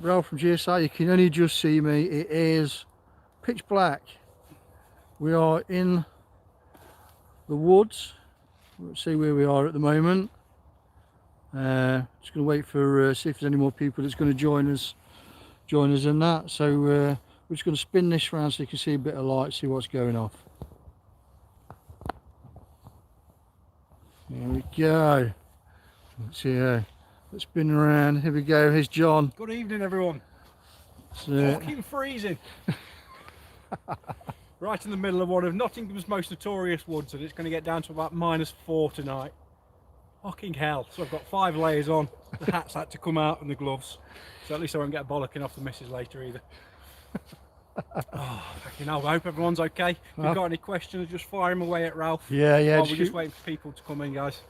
Ralph from G.S.I. You can only just see me. It is pitch black. We are in the woods. Let's see where we are at the moment. Just going to wait for see if there's any more people that's going to join us in that. So we're just going to spin this round so you can see a bit of light, see what's going off. There we go. Let's see. Let's spin around. Here we go. Here's John. Good evening, everyone. Fucking freezing. Right in the middle of one of Nottingham's most notorious woods, and it's going to get down to about -4 tonight. Fucking hell. So I've got 5 layers on. The hat's had to come out and the gloves. So at least I won't get a bollocking off the missus later either. Fucking hell. I hope everyone's okay. If you've got any questions, just fire them away at Ralph. Yeah. While we're just waiting for people to come in, guys.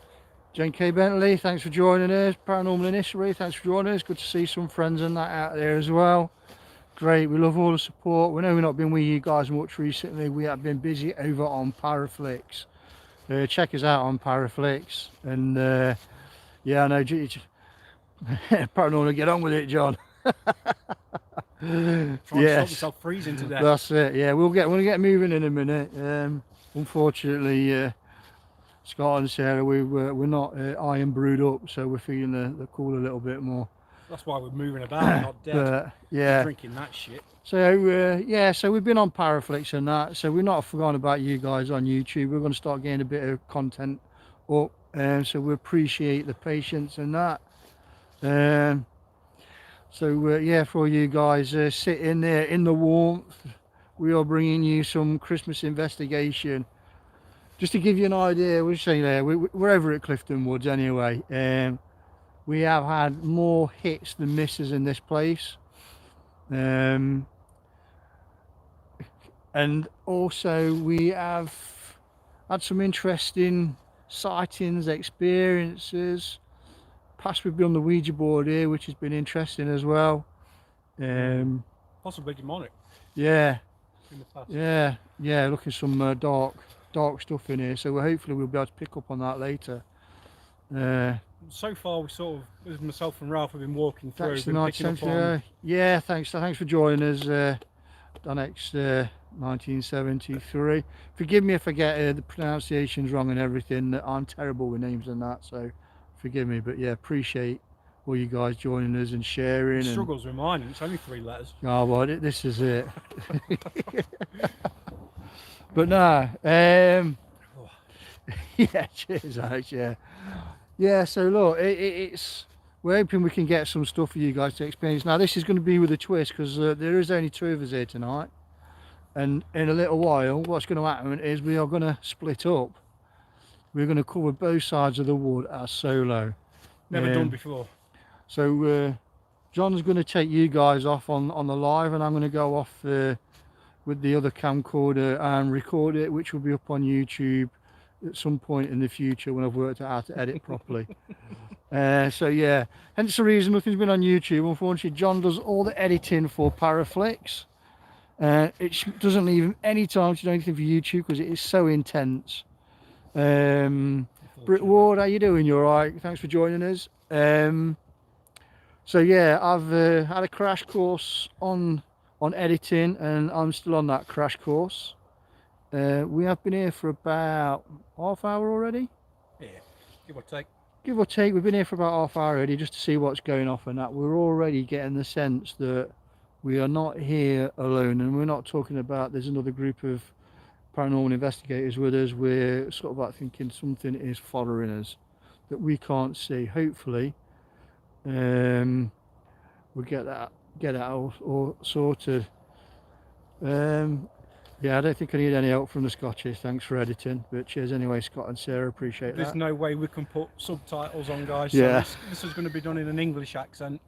Jane K. Bentley, thanks for joining us. Paranormal Initially, thanks for joining us. Good to see some friends and that out there as well. Great, we love all the support. We know we've not been with you guys much recently. We have been busy over on Paraflix. Check us out on Paraflix. And yeah, I know. Paranormal, get on with it, John. Trying to stop myself freezing to death. That's it. Yeah, we'll get moving in a minute. Unfortunately, Scott and Sarah, we're not iron brewed up, so we're feeling the cool a little bit more. That's why we're moving about, not dead. Yeah. Drinking that shit. So yeah, so we've been on Paraflix and that, so we're not forgotten about you guys on YouTube. We're going to start getting a bit of content up, so we appreciate the patience and that. Yeah, for you guys sitting there in the warmth, we are bringing you some Christmas investigation. Just to give you an idea, we're saying there, we're over at Clifton Woods anyway. We have had more hits than misses in this place. And also we have had some interesting sightings, experiences. Past we've been on the Ouija board here, which has been interesting as well. Possibly demonic. Yeah. In the past. Yeah, looking at some dark stuff in here, so hopefully we'll be able to pick up on that later. So far, we sort of, with myself and Ralph, have been walking through. Yeah, thanks for joining us. Annex 1973. Forgive me if I get the pronunciations wrong and everything. I'm terrible with names and that, so forgive me. But yeah, appreciate all you guys joining us and sharing. Struggles with mine, and it's only 3 letters. Oh well, this is it. But no, yeah, cheers, Alex. Yeah. So look, it's we're hoping we can get some stuff for you guys to experience. Now this is going to be with a twist because there is only 2 of us here tonight, and in a little while, what's going to happen is we are going to split up. We're going to cover both sides of the wood as solo. Never done before. So John's going to take you guys off on the live, and I'm going to go off with the other camcorder and record it, which will be up on YouTube at some point in the future when I've worked out how to edit properly. So yeah, hence the reason nothing's been on YouTube. Unfortunately, John does all the editing for Paraflix. It doesn't leave him any time to do anything for YouTube because it is so intense. Britt Ward, how you doing? You alright? Thanks for joining us. So yeah, I've had a crash course on editing, and I'm still on that crash course. We have been here for about half hour already. Yeah, give or take. Give or take, we've been here for about half hour already just to see what's going off and that. We're already getting the sense that we are not here alone, and we're not talking about there's another group of paranormal investigators with us. We're sort of like thinking something is following us that we can't see. Hopefully we'll get that all sorted. Yeah, I don't think I need any help from the Scotches. Thanks for editing, but cheers anyway, Scott and Sarah, appreciate There's that. no way we can put subtitles on, guys. Yeah. So this is going to be done in an English accent.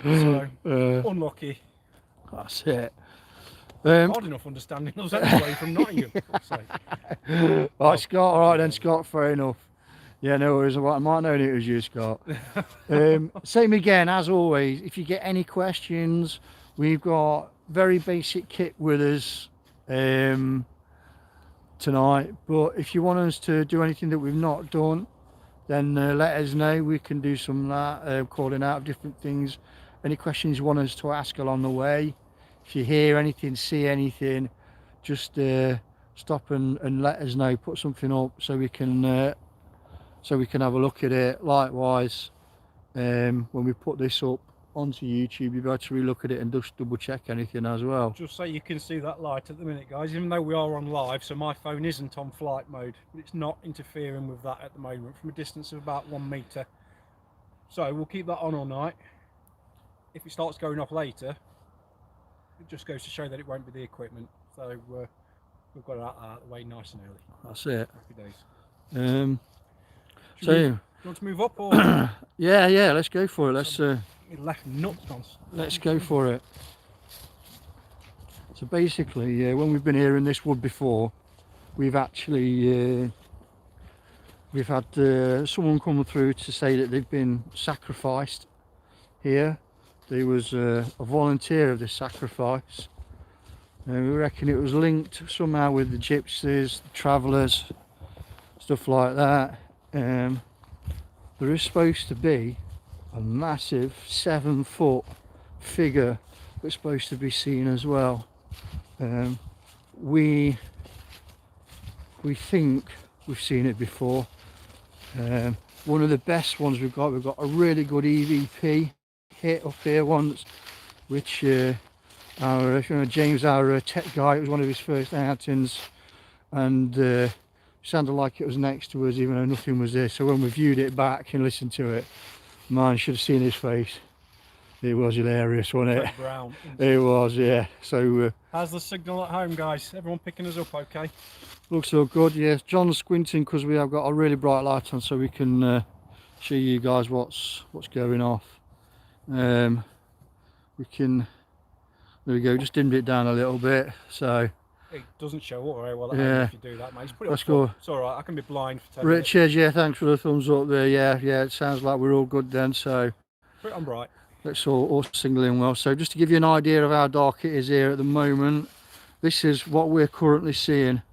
So unlucky. That's it. Hard enough understanding us anyway from Nottingham. Right, Scott. All right then, Scott. Fair enough. Yeah, no worries. I might know it was you, Scott. Same again, as always. If you get any questions, we've got very basic kit with us tonight. But if you want us to do anything that we've not done, then let us know. We can do some calling out of different things any questions you want us to ask along the way. If you hear anything, see anything, just stop and let us know. Put something up so we can have a look at it. Likewise, when we put this up onto YouTube, you'll be able to relook at it and just double check anything as well. Just so you can see that light at the minute, guys, even though we are on live, so my phone isn't on flight mode, but it's not interfering with that at the moment from a distance of about 1 metre. So we'll keep that on all night. If it starts going off later, it just goes to show that it won't be the equipment. So we've got it out of the way nice and early. That's it. Happy days. So you want to move up or? yeah, let's go for it. Left nuts on. Let's go for it. So basically, when we've been here in this wood before, we've actually we've had someone come through to say that they've been sacrificed here. There was a volunteer of this sacrifice. We reckon it was linked somehow with the gypsies, the travellers, stuff like that. There is supposed to be a massive 7-foot figure that's supposed to be seen as well. We think we've seen it before. One of the best ones we've got a really good EVP hit up here once, which James, our tech guy, it was one of his first outings, and sounded like it was next to us even though nothing was there. So when we viewed it back and listened to it, man, should have seen his face. It was hilarious, wasn't it? Brown. It was, yeah. So how's the signal at home, guys? Everyone picking us up okay? Looks all good. Yes, John's squinting because we have got a really bright light on, so we can show you guys what's going off. We can, there we go, just dimmed it down a little bit, so it doesn't show up very well at yeah, home if you do that, mate. Just put it let's up go. front. It's alright, I can be blind for 10 Richard, yeah, thanks for the thumbs up there. Yeah, it sounds like we're all good then, so put it on bright. Let's all single in well. So just to give you an idea of how dark it is here at the moment, this is what we're currently seeing.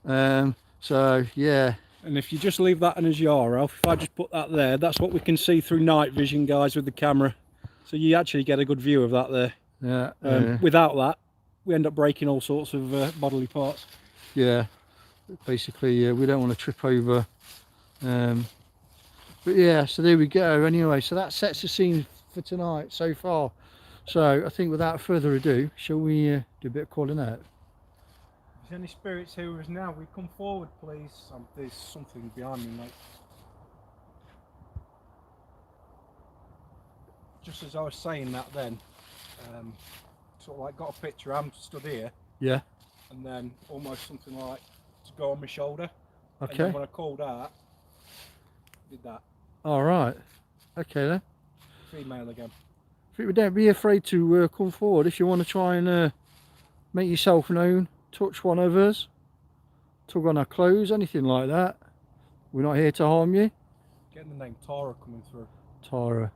So yeah, and if you just leave that in as your Alf, if I just put that there, that's what we can see through night vision, guys, with the camera. So you actually get a good view of that there. Yeah. Without that, we end up breaking all sorts of bodily parts. Yeah, basically we don't want to trip over. But yeah, so there we go. Anyway, so that sets the scene for tonight so far. So I think without further ado, shall we do a bit of calling out? If there's any spirits here with us now, we come forward, please. There's something behind me, mate. Just as I was saying that then, sort of like got a picture, I'm stood here. Yeah. And then almost something like to go on my shoulder. Okay. And then when I called out, did that. All right. Okay then. Female again. Don't be afraid to come forward if you want to try and make yourself known, touch one of us, tug on our clothes, anything like that. We're not here to harm you. Getting the name Tara coming through. Tara.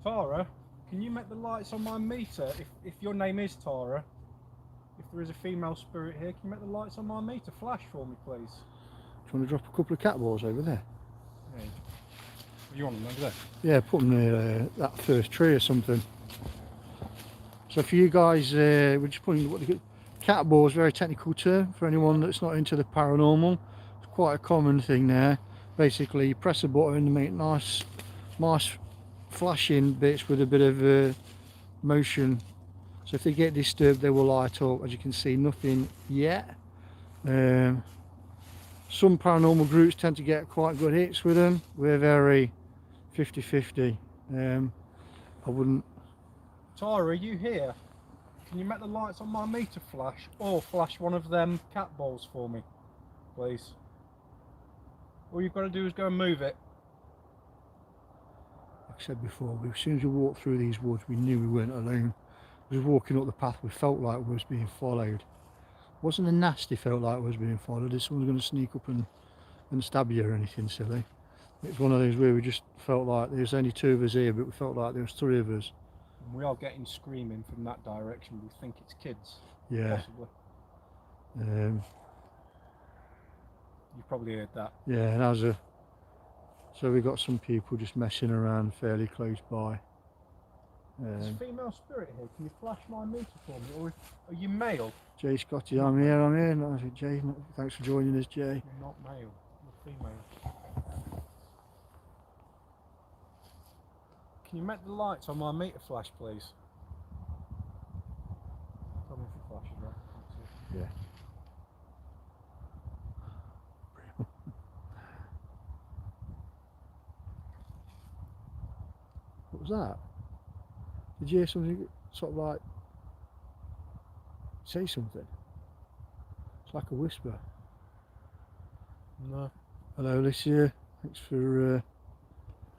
Tara, can you make the lights on my meter? If your name is Tara, if there is a female spirit here, can you make the lights on my meter flash for me, please? Do you want to drop a couple of cat balls over there? Yeah. You want them over there? Yeah, put them near that first tree or something. So for you guys, we're just putting what the cat ball is a very technical term for anyone that's not into the paranormal. It's quite a common thing there. Basically, you press a button and make nice flashing bits with a bit of motion. So if they get disturbed, they will light up. As you can see, nothing yet. Some paranormal groups tend to get quite good hits with them. We're very 50-50. I wouldn't. Tara, are you here? Can you make the lights on my meter flash, or flash one of them cat balls for me, please? All you've got to do is go and move it. Like I said before, as soon as we walked through these woods, we knew we weren't alone. We were walking up the path, we felt like we was being followed. It wasn't a nasty felt like we was being followed. If someone's going to sneak up and stab you or anything silly. It's one of those where we just felt like there's only two of us here, but we felt like there was three of us. And we are getting screaming from that direction. We think it's kids. Yeah. Possibly. You probably heard that. Yeah, and so we got some people just messing around fairly close by. There's a female spirit here. Can you flash my meter for me? Or are you male? Jay Scotty, I'm here. No, I said, Jay, thanks for joining us, Jay. You're not male. You're female. Can you make the lights on my meter flash, please? Tell me if it flashes, right? Yeah. What was that? Did you hear something sort of like say something? It's like a whisper. No. Hello, Alicia. Thanks for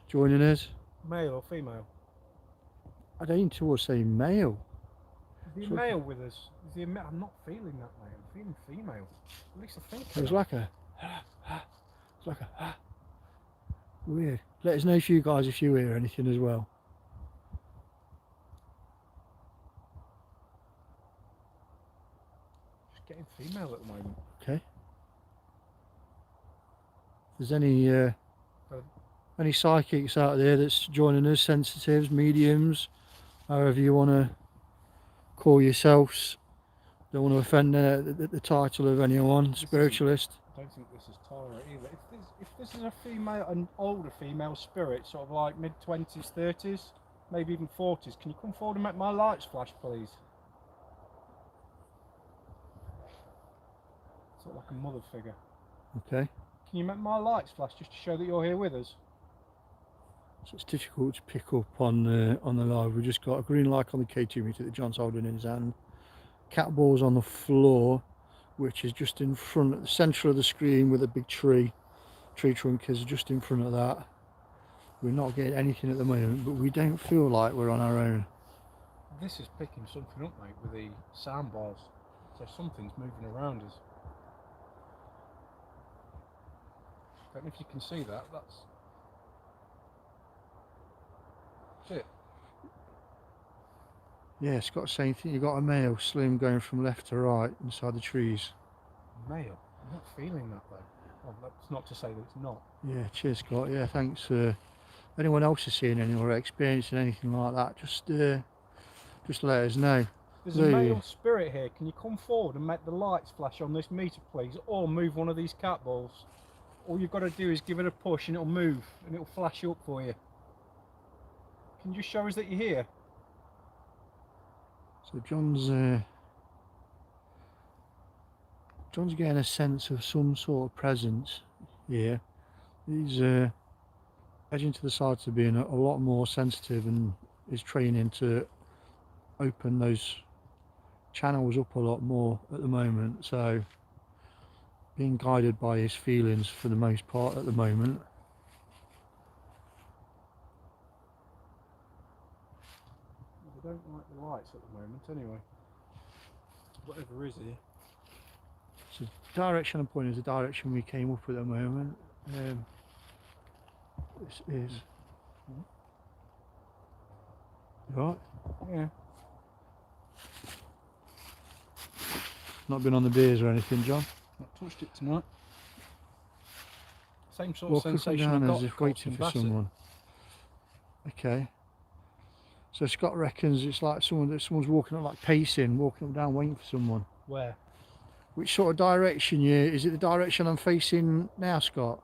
joining us. Male or female? I don't towards saying male. Is he a male with us? Is he a male? I'm not feeling that male. I'm feeling female. At least I think It was like a. It's like a. Weird. Let us know if you guys if you hear anything as well. Just getting female at the moment. Okay. If there's any psychics out there that's joining us, sensitives, mediums, however you want to call yourselves, don't want to offend the title of anyone, spiritualist. I don't think this is tolerant either. If this is a female, an older female spirit, sort of like mid-20s, 30s, maybe even 40s, can you come forward and make my lights flash, please? Sort of like a mother figure. Okay. Can you make my lights flash just to show that you're here with us? So it's difficult to pick up on the live. We've just got a green light on the K2 meter that John's holding in his hand. Cat balls on the floor, which is just in front at the centre of the screen with a big tree trunk is just in front of that. We're not getting anything at the moment, but we don't feel like we're on our own. This is picking something up, mate, with the sound bars. So something's moving around us. Don't know if you can see that. That's it. Yeah, it's got the same thing. You've got a male slim going from left to right inside the trees. Male? I'm not feeling that though. Well, that's not to say that it's not. Yeah, cheers, Scott. Yeah, thanks. Anyone else is seeing anything or experiencing anything like that, just let us know. There's a male spirit here. Can you come forward and make the lights flash on this meter, please? Or move one of these cat balls. All you've got to do is give it a push and it'll move and it'll flash up for you. Can you just show us that you're here? So John's getting a sense of some sort of presence here. He's edging to the side to being a lot more sensitive and is training to open those channels up a lot more at the moment. So being guided by his feelings for the most part at the moment. I don't like the lights at the moment anyway. Whatever is here. So the direction I'm pointing is the direction we came up at the moment. This is... You alright? Yeah. Not been on the beers or anything, John? Not touched it tonight. Same sort Walk of sensation down I got as if waiting for someone. Okay. So Scott reckons it's like someone's walking up, like pacing, walking up down, waiting for someone. Where? Which sort of direction is it the direction I'm facing now, Scott?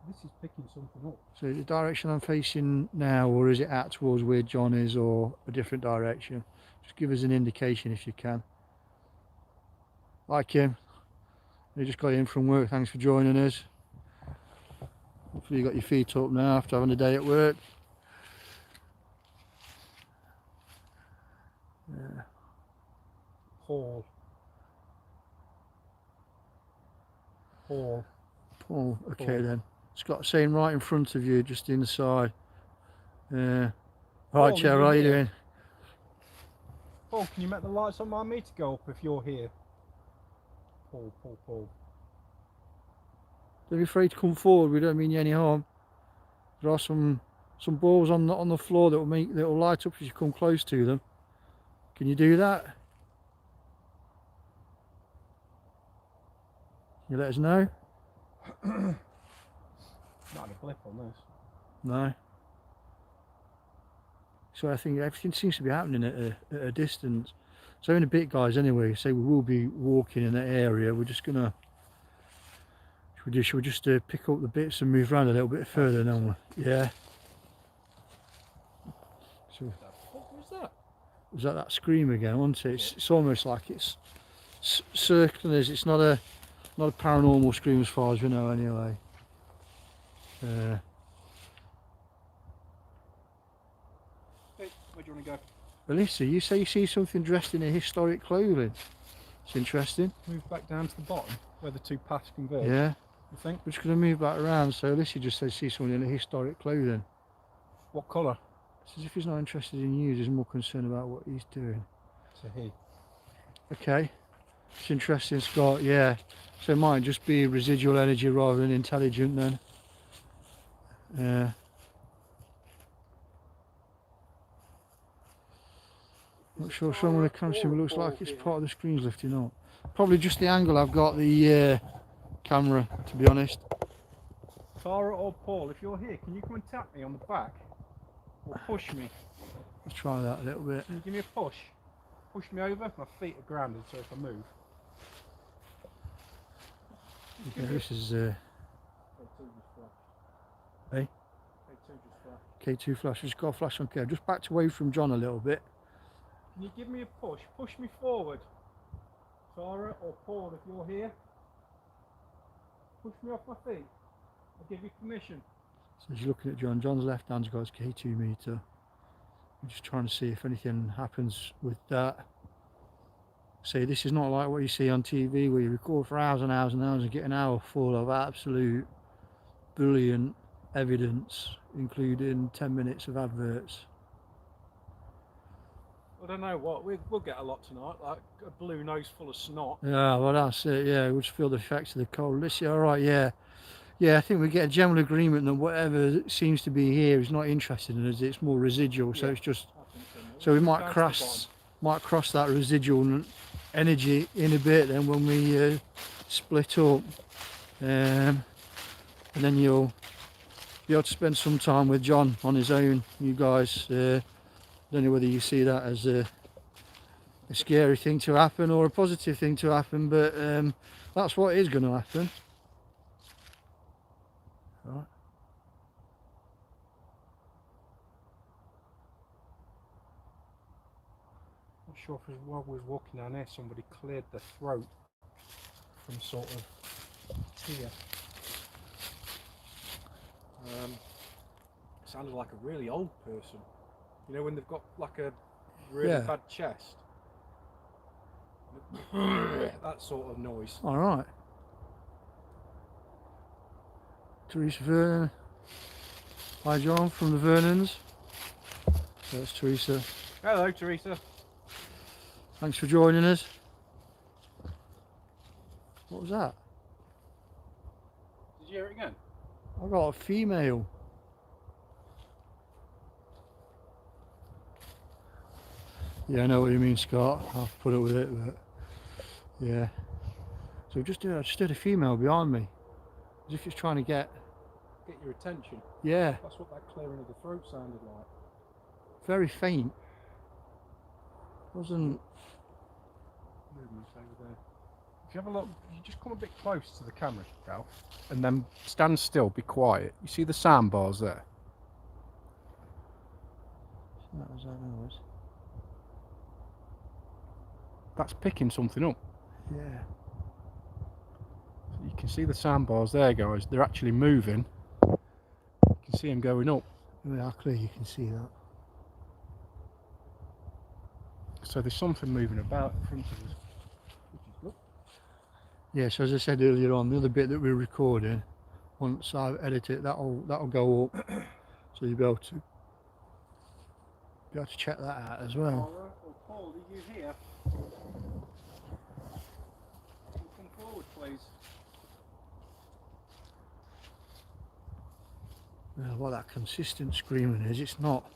This is picking something up. So the direction I'm facing now, or is it out towards where John is, or a different direction? Just give us an indication if you can. Hi Kim, you just got in from work, thanks for joining us. Hopefully you got your feet up now after having a day at work. Yeah. Paul. Okay then. Scott saying right in front of you, just inside. Right, Chair, how are you doing? Paul, can you make the lights on my meter go up if you're here? Paul. Don't be afraid to come forward, we don't mean you any harm. There are some balls on the floor that will light up as you come close to them. Can you do that? Can you let us know? Not a blip on this. No. So I think everything seems to be happening at a distance. So in a bit, guys, anyway, say we will be walking in that area. We're just gonna, should we just pick up the bits and move around a little bit further now? Yeah. So What was that? was that scream again, wasn't it? It's almost like it's circling us. It's not a paranormal scream as far as we know, anyway. Hey, where do you want to go? Alyssa, you say you see something dressed in a historic clothing. It's interesting. Move back down to the bottom where the two paths converge. Yeah. You think? We're just going to move back around. So Alyssa just says see someone in a historic clothing. What colour? It's as if he's not interested in you, he's more concerned about what he's doing. It's a he. Okay. It's interesting, Scott, yeah. So it might just be residual energy rather than intelligent then. Yeah. Not sure from the camera, it looks like it's part of the screen's lifting up. Probably just the angle I've got the camera, to be honest. Tara or Paul, if you're here, can you come and tap me on the back? Or push me? Let's try that a little bit. Can you give me a push? Push me over, my feet are grounded, so if I move. Yeah, this is Hey? K2 flash. Just got a flash on K. Just backed away from John a little bit. Can you give me a push? Push me forward. Tara or Paul, if you're here. Push me off my feet. I'll give you permission. So as you're looking at John, John's left hand's got his K2 meter. I'm just trying to see if anything happens with that. See, this is not like what you see on TV where you record for hours and hours and hours and get an hour full of absolute brilliant evidence, including 10 minutes of adverts. I don't know what, we'll get a lot tonight, like a blue nose full of snot. Yeah, well that's it, yeah, we'll just feel the effects of the cold. Let's see, alright, yeah. Yeah, I think we get a general agreement that whatever seems to be here is not interested in us, it's more residual, so Yeah, it's just, so we might down to the cross that residual energy in a bit then when we split up. And then you'll be able to spend some time with John on his own, you guys. Don't know whether you see that as a scary thing to happen or a positive thing to happen, but that's what is going to happen. Right. Not sure if while we was walking down there somebody cleared their throat from sort of tear. Sounded like a really old person. You know when they've got like a really bad chest? That sort of noise. Alright. Teresa Vernon. Hi John from the Vernons. That's Teresa. Hello Teresa. Thanks for joining us. What was that? Did you hear it again? I got a female. Yeah, I know what you mean, Scott. I'll put up with it, but yeah. So I just heard a female behind me, as if it's trying to get your attention. Yeah. That's what that clearing of the throat sounded like. Very faint. Wasn't. Movements over there. If you have a look, you just come a bit close to the camera, Gal, and then stand still, be quiet. You see the sound bars there? That was that noise. That's picking something up. Yeah. So you can see the sound bars there, guys. They're actually moving. You can see them going up. I mean, how clear you can see that. So there's something moving about in front of us. Which is good. Yeah, so as I said earlier on, the other bit that we're recording, once I edit it, that'll go up. So you'll be able to check that out as well. Paul, are you here? Come forward, please. Well, what that consistent screaming is, it's not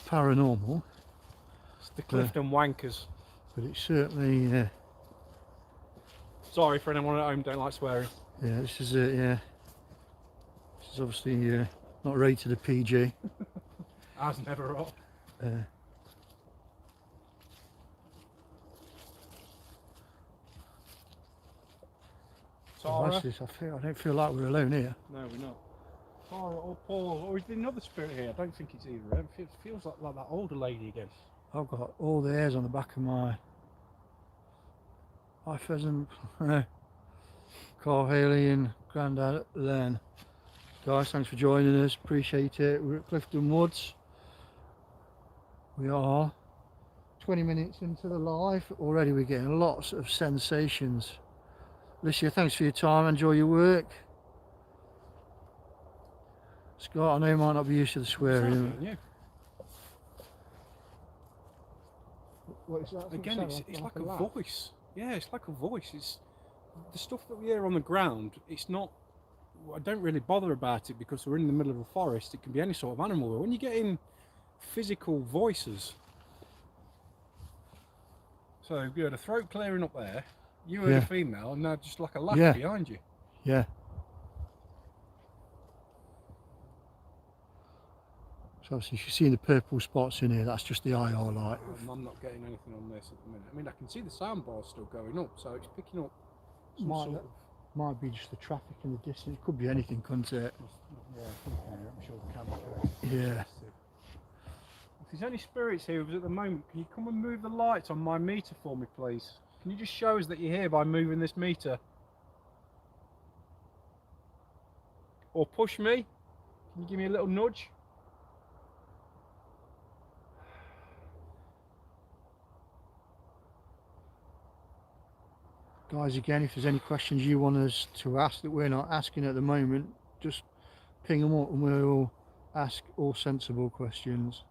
paranormal. It's the Clifton Wankers. But it's certainly... Sorry for anyone at home, don't like swearing. yeah, this is it, yeah. It's obviously not rated a PG. Ours never are. Tara? I don't feel like we're alone here. No, we're not. Tara or Paul, or is there another spirit here? I don't think it's either. It feels like that older lady again. I've got all the hairs on the back of my pheasant. Carl Haley and Grandad Len. Guys, thanks for joining us. Appreciate it. We're at Clifton Woods. We are 20 minutes into the live. Already we're getting lots of sensations. Alicia, thanks for your time. Enjoy your work. Scott, I know you might not be used to the swearing. Yeah. What is that? Again, it's like a voice. Yeah, it's like a voice. It's the stuff that we hear on the ground. It's not. I don't really bother about it because we're in the middle of a forest. It can be any sort of animal. But when you get in physical voices, so you had a throat clearing up there. You heard a female, and now just like a laugh behind you. Yeah. So obviously, if you're seeing the purple spots in here, that's just the eye highlight. I'm not getting anything on this at the minute. I mean, I can see the sound bar still going up, so it's picking up. Might be just the traffic in the distance. It could be anything, couldn't it? Yeah, I'm sure the camera. Yeah. If there's any spirits here at the moment, can you come and move the lights on my meter for me, please? Can you just show us that you're here by moving this meter? Or push me? Can you give me a little nudge? Guys, again, if there's any questions you want us to ask that we're not asking at the moment, just ping them up and we'll ask all sensible questions.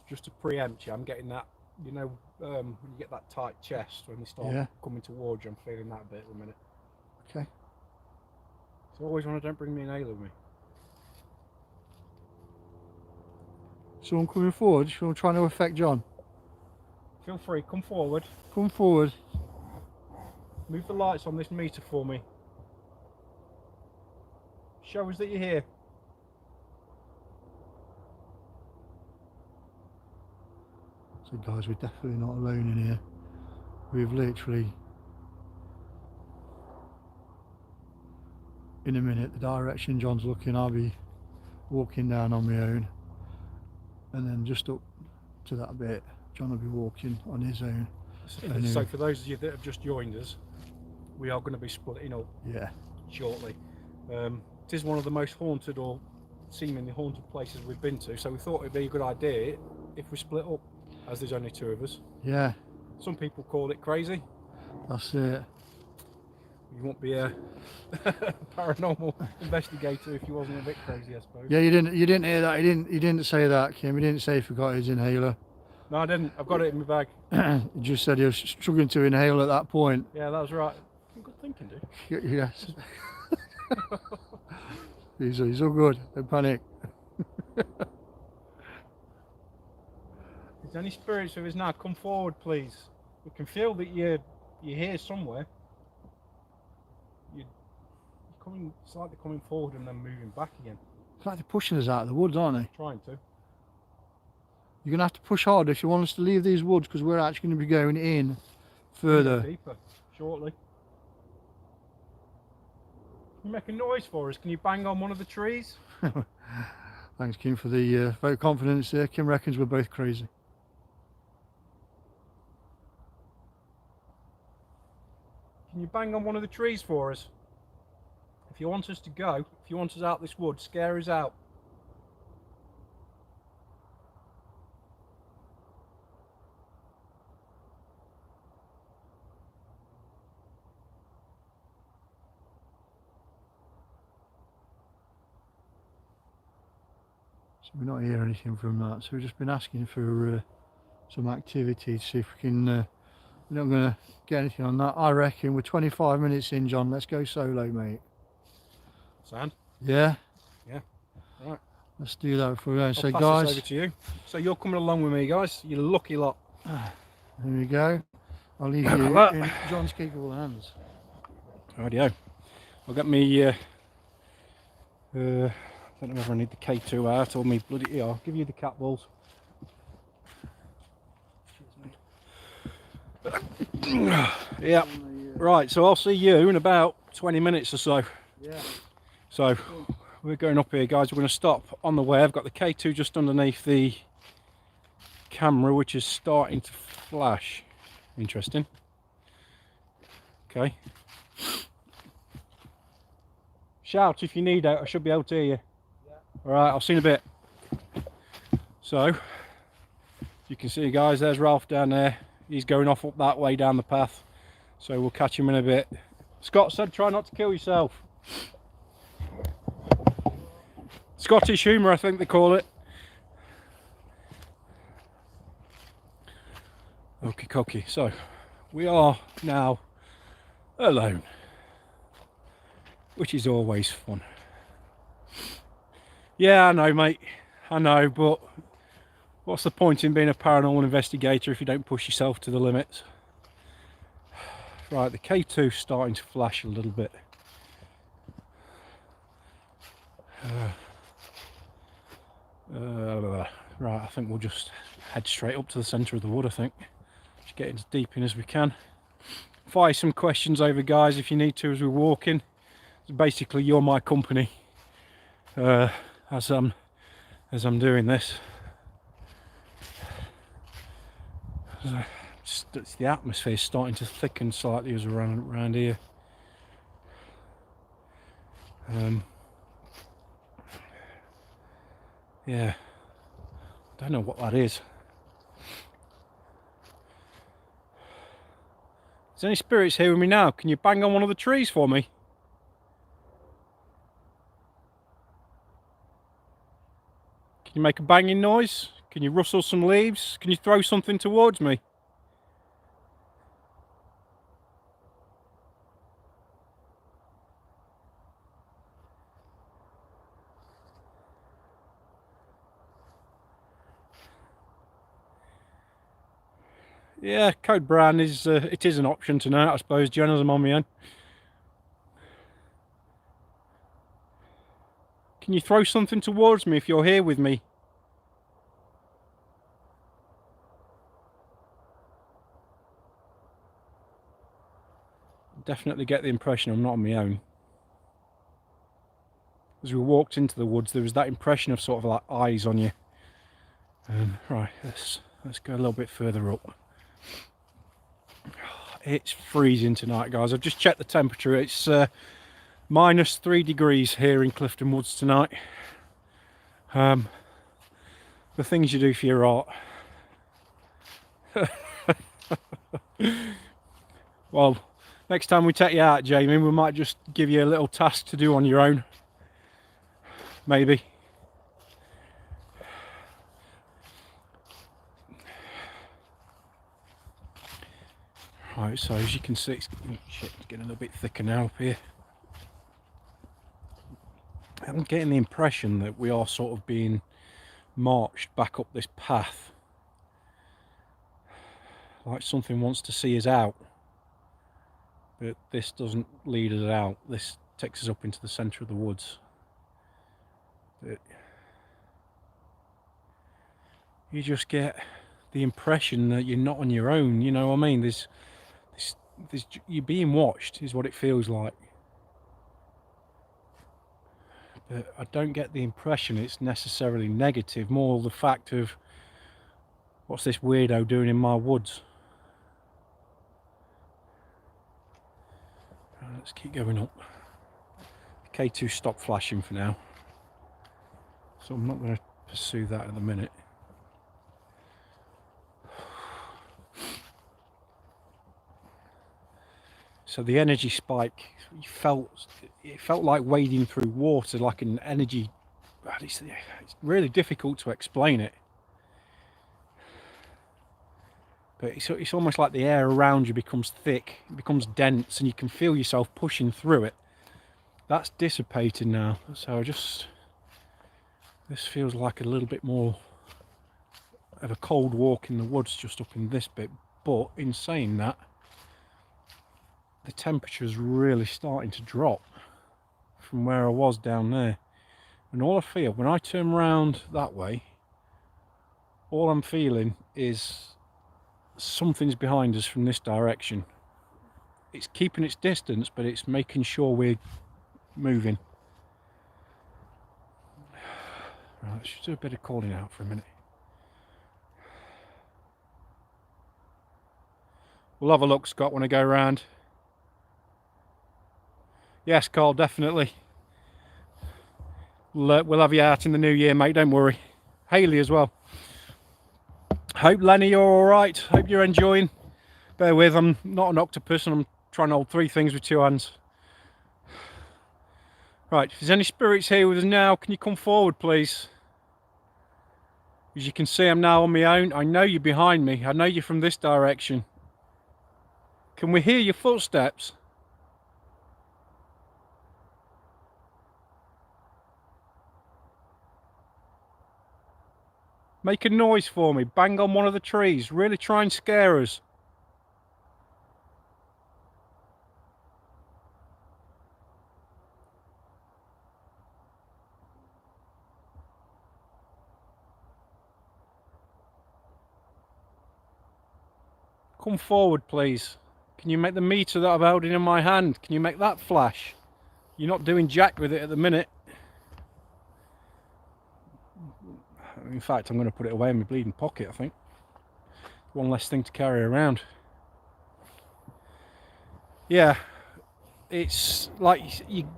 Just to preempt you, I'm getting that, you know, when you get that tight chest when they start coming towards you, I'm feeling that a bit at the minute. Okay. So always when I don't bring me an inhaler with me. Someone coming forward, someone trying to affect John. Feel free, come forward. Come forward. Move the lights on this meter for me. Show us that you're here. So guys, we're definitely not alone in here. We've literally, in a minute, the direction John's looking, I'll be walking down on my own. And then just up to that bit, John will be walking on his own. So for those of you that have just joined us, we are going to be splitting up shortly. It is one of the most haunted or seemingly haunted places we've been to, so we thought it'd be a good idea if we split up, as there's only two of us. Yeah. Some people call it crazy. That's it. You won't be a paranormal investigator if you wasn't a bit crazy, I suppose. Yeah, you didn't hear that. He didn't say that, Kim. He didn't say he forgot his inhaler. No, I didn't. I've got it in my bag. He just said he was struggling to inhale at that point. Yeah, that was right. Good thinking, dude. Yes. He's all good. Don't panic. If there's any spirits with us now, come forward, please. We can feel that you're here somewhere. You're coming, slightly coming forward and then moving back again. It's like they're pushing us out of the woods, aren't they? Trying to. You're going to have to push hard if you want us to leave these woods, because we're actually going to be going in further. Deeper, shortly. Can you make a noise for us? Can you bang on one of the trees? Thanks, Kim, for the vote of confidence there. Kim reckons we're both crazy. Can you bang on one of the trees for us? If you want us to go, if you want us out this wood, scare us out. So we're not hearing anything from that. So we've just been asking for some activity to see if we can. We're not going to get anything on that. I reckon we're 25 minutes in, John. Let's go solo, mate. Sound? Yeah. Yeah. Right. Let's do that before we go. So, pass guys, this over to you. So you're coming along with me, guys. You lucky lot. There we go. I'll leave you in John's capable hands. Rightio. I'll get me I don't know whether I need the K2 out or me bloody. Yeah, I'll give you the cat balls. Yeah. Right, so I'll see you in about 20 minutes or so. Yeah. So we're going up here, guys. We're going to stop on the way. I've got the K2 just underneath the camera, which is starting to flash. Interesting. Okay. Shout if you need out. I should be able to hear you. Yeah. All right, I'll see you in a bit. So you can see, guys, there's Ralph down there. He's going off up that way down the path. So we'll catch him in a bit. Scott said try not to kill yourself. Scottish humour, I think they call it. Okie dokie. So we are now alone, which is always fun. Yeah, I know, mate. I know, but what's the point in being a paranormal investigator if you don't push yourself to the limits? Right, the K2's starting to flash a little bit. Right, I think we'll just head straight up to the centre of the wood, I think. Just get as deep in as we can. Fire some questions over, guys, if you need to as we're walking. So basically, you're my company as I'm doing this. The atmosphere is starting to thicken slightly as we're around here. Yeah, don't know what that is. Is there any spirits here with me now? Can you bang on one of the trees for me? Can you make a banging noise? Can you rustle some leaves? Can you throw something towards me? Yeah, code brown is it is an option tonight, I suppose. Jonas, I'm on my own. Can you throw something towards me if you're here with me? Definitely get the impression I'm not on my own. As we walked into the woods, there was that impression of sort of like eyes on you. Right, let's go a little bit further up. It's freezing tonight, guys. I've just checked the temperature. It's -3 degrees here in Clifton Woods tonight. The things you do for your art. Well, next time we take you out, Jamie, we might just give you a little task to do on your own. Maybe. Right, so as you can see, it's getting a little bit thicker now up here. I'm getting the impression that we are sort of being marched back up this path. Like something wants to see us out. But this doesn't lead us out. This takes us up into the centre of the woods. But you just get the impression that you're not on your own, you know what I mean? There's you're being watched is what it feels like. But I don't get the impression it's necessarily negative, more the fact of what's this weirdo doing in my woods. Right, let's keep going up. K2 stopped flashing for now, so I'm not going to pursue that at the minute. So the energy spike, it felt like wading through water, like an energy. It's really difficult to explain it, but it's almost like the air around you becomes thick, it becomes dense, and you can feel yourself pushing through it. That's dissipating now, so this feels like a little bit more of a cold walk in the woods just up in this bit. But in saying that, the temperature's really starting to drop from where I was down there. And all I feel, when I turn round that way, all I'm feeling is something's behind us from this direction. It's keeping its distance, but it's making sure we're moving. Right, let's just do a bit of calling out for a minute. We'll have a look, Scott, when I go round. Yes, Carl, definitely. We'll have you out in the new year, mate, don't worry. Hayley as well. Hope, Lenny, you're alright. Hope you're enjoying. Bear with, I'm not an octopus and I'm trying to hold 3 things with 2 hands. Right, if there's any spirits here with us now, can you come forward, please? As you can see, I'm now on my own. I know you're behind me. I know you're from this direction. Can we hear your footsteps? Make a noise for me. Bang on one of the trees. Really try and scare us. Come forward, please. Can you make the meter that I'm holding in my hand? Can you make that flash? You're not doing jack with it at the minute. In fact, I'm going to put it away in my bleeding pocket, I think. One less thing to carry around. Yeah, it's like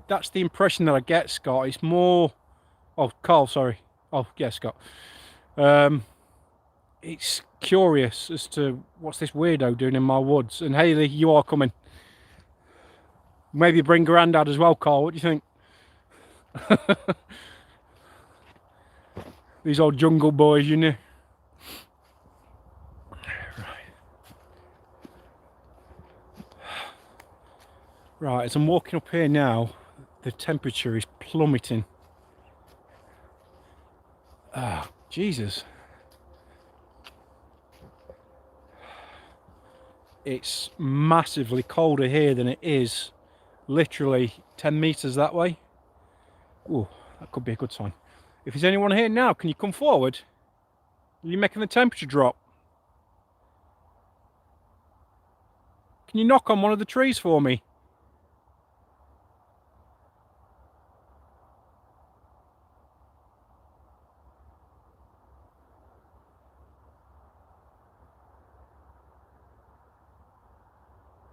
that's the impression that I get, Scott. It's more... Oh, Carl, sorry. Oh, yeah, Scott. It's curious as to what's this weirdo doing in my woods. And Hayley, you are coming. Maybe bring Grandad as well, Carl. What do you think? These old jungle boys, you know. Right, as I'm walking up here now, the temperature is plummeting. Ah, Jesus. It's massively colder here than it is literally 10 meters that way. Oh, that could be a good sign. If there's anyone here now, can you come forward? Are you making the temperature drop? Can you knock on one of the trees for me?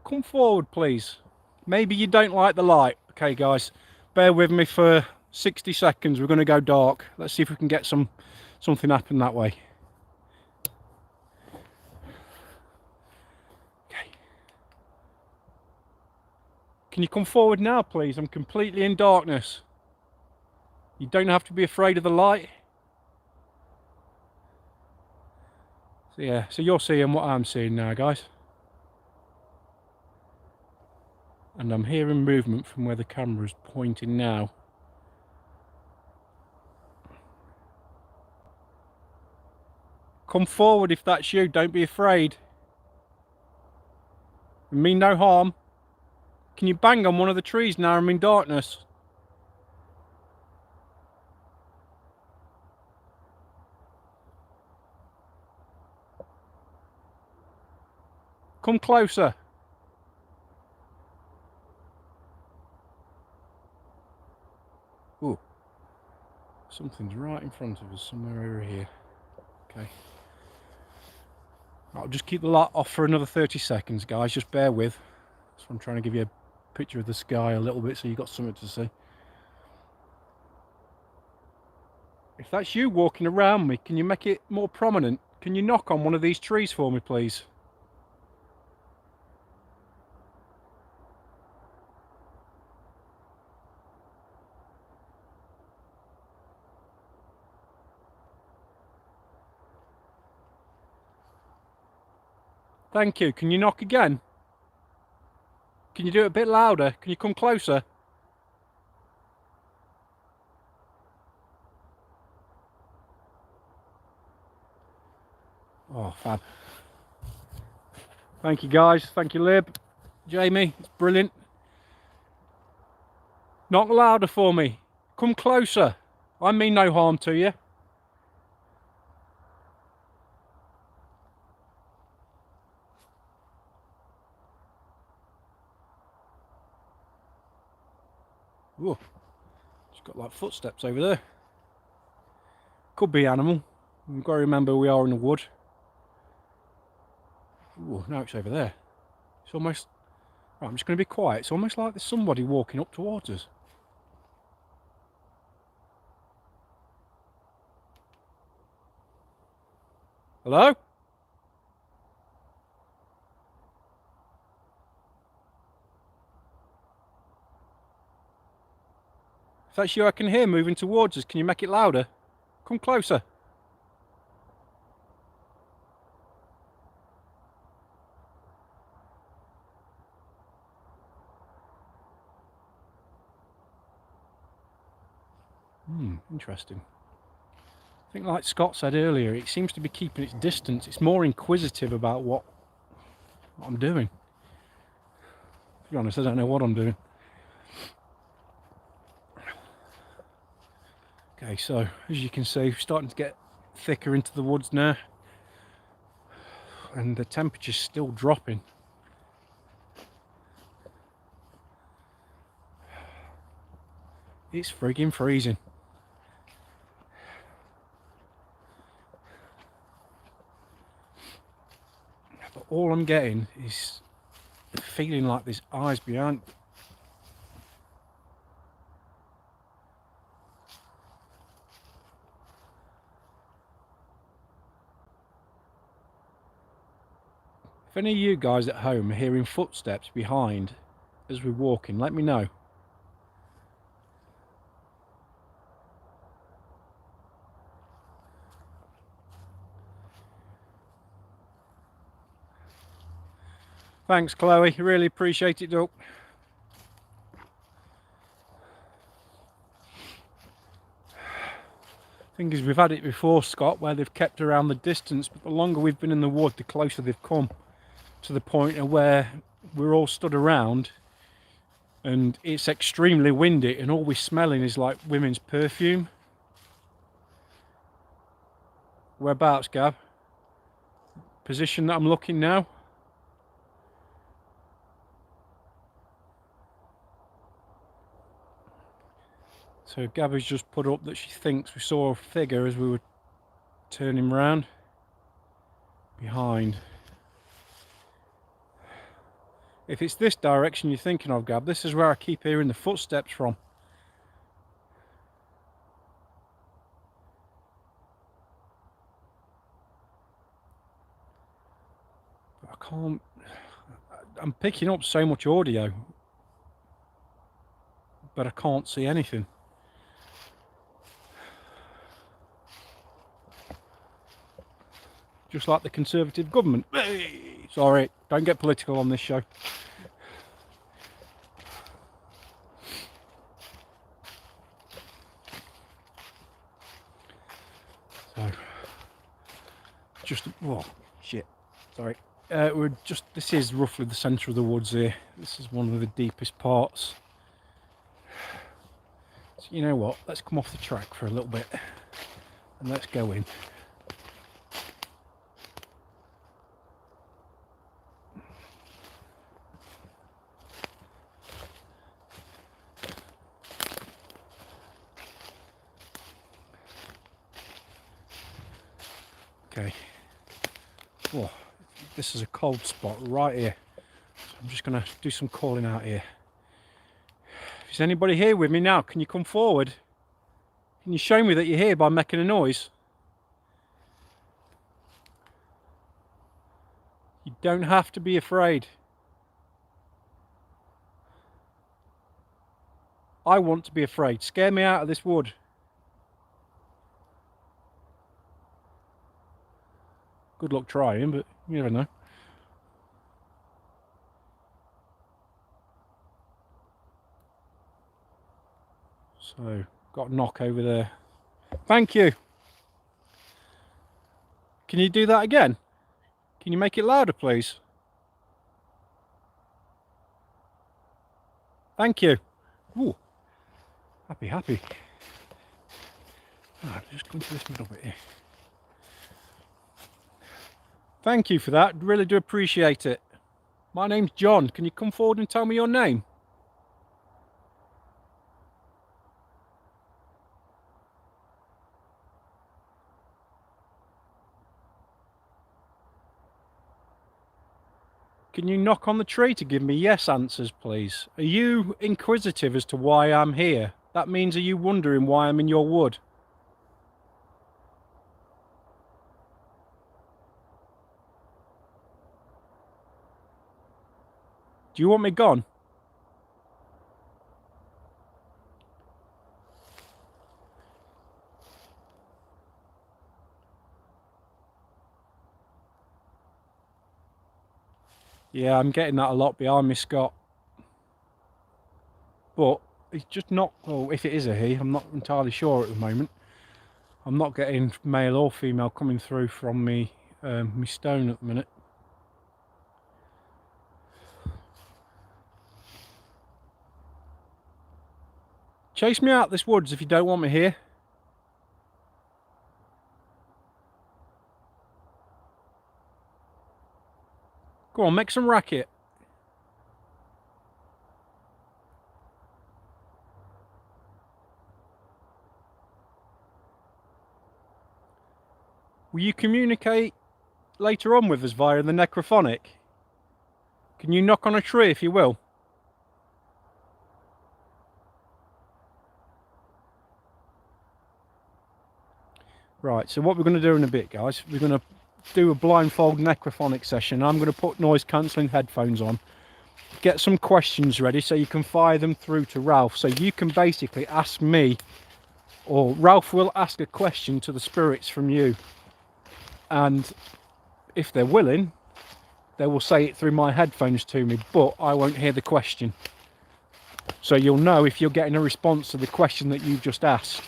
Come forward, please. Maybe you don't like the light. Okay, guys, bear with me for 60 seconds. We're going to go dark. Let's see if we can get something happen that way. Okay. Can you come forward now, please? I'm completely in darkness. You don't have to be afraid of the light. So yeah, so you're seeing what I'm seeing now, guys. And I'm hearing movement from where the camera's pointing now. Come forward if that's you, don't be afraid. I mean no harm. Can you bang on one of the trees now? I'm in darkness. Come closer. Ooh. Something's right in front of us, somewhere over here. Okay. I'll just keep the light off for another 30 seconds, guys. Just bear with. So I'm trying to give you a picture of the sky a little bit so you've got something to see. If that's you walking around me, can you make it more prominent? Can you knock on one of these trees for me, please? Thank you. Can you knock again? Can you do it a bit louder? Can you come closer? Oh, fab. Thank you, guys. Thank you, Lib. Jamie, it's brilliant. Knock louder for me. Come closer. I mean no harm to you. Ooh, it's got like footsteps over there. Could be animal. We've got to remember we are in the wood. Ooh, now it's over there. It's almost... Right, I'm just going to be quiet. It's almost like there's somebody walking up towards us. Hello? If that's you I can hear moving towards us, can you make it louder? Come closer. Interesting. I think like Scott said earlier, it seems to be keeping its distance. It's more inquisitive about what I'm doing. To be honest, I don't know what I'm doing. Okay, so as you can see, we're starting to get thicker into the woods now. And the temperature's still dropping. It's friggin' freezing. But all I'm getting is feeling like there's eyes behind. If any of you guys at home are hearing footsteps behind as we're walking, let me know. Thanks, Chloe. Really appreciate it, Doug. Thing is, we've had it before, Scott, where they've kept around the distance, but the longer we've been in the wood, the closer they've come to the point of where we're all stood around and it's extremely windy and all we're smelling is like women's perfume. Whereabouts, Gab? Position that I'm looking now? So Gabby's just put up that she thinks we saw a figure as we were turning round behind. If it's this direction you're thinking of, Gab, this is where I keep hearing the footsteps from. But I can't... I'm picking up so much audio, but I can't see anything. Just like the Conservative government. Hey, sorry, don't get political on this show. So, just, oh, shit, sorry. We're just, this is roughly the centre of the woods here. This is one of the deepest parts. So you know what, let's come off the track for a little bit and let's go in. Okay. Oh, this is a cold spot right here. So I'm just going to do some calling out here. If there's anybody here with me now, can you come forward? Can you show me that you're here by making a noise? You don't have to be afraid. I want to be afraid. Scare me out of this wood. Good luck trying, but you never know. So, got a knock over there. Thank you. Can you do that again? Can you make it louder, please? Thank you. Ooh, happy, happy. Just go into this middle bit here. Thank you for that. Really do appreciate it. My name's John. Can you come forward and tell me your name? Can you knock on the tree to give me yes answers, please? Are you inquisitive as to why I'm here? That means, are you wondering why I'm in your wood? Do you want me gone? Yeah, I'm getting that a lot behind me, Scott. But it's just not, well, if it is a he, I'm not entirely sure at the moment. I'm not getting male or female coming through from me stone at the minute. Chase me out this woods if you don't want me here. Go on, make some racket. Will you communicate later on with us via the necrophonic? Can you knock on a tree if you will? Right, so what we're going to do in a bit, guys, we're going to do a blindfold necrophonic session. I'm going to put noise cancelling headphones on, get some questions ready so you can fire them through to Ralph. So you can basically ask me, or Ralph will ask a question to the spirits from you. And if they're willing, they will say it through my headphones to me, but I won't hear the question. So you'll know if you're getting a response to the question that you've just asked.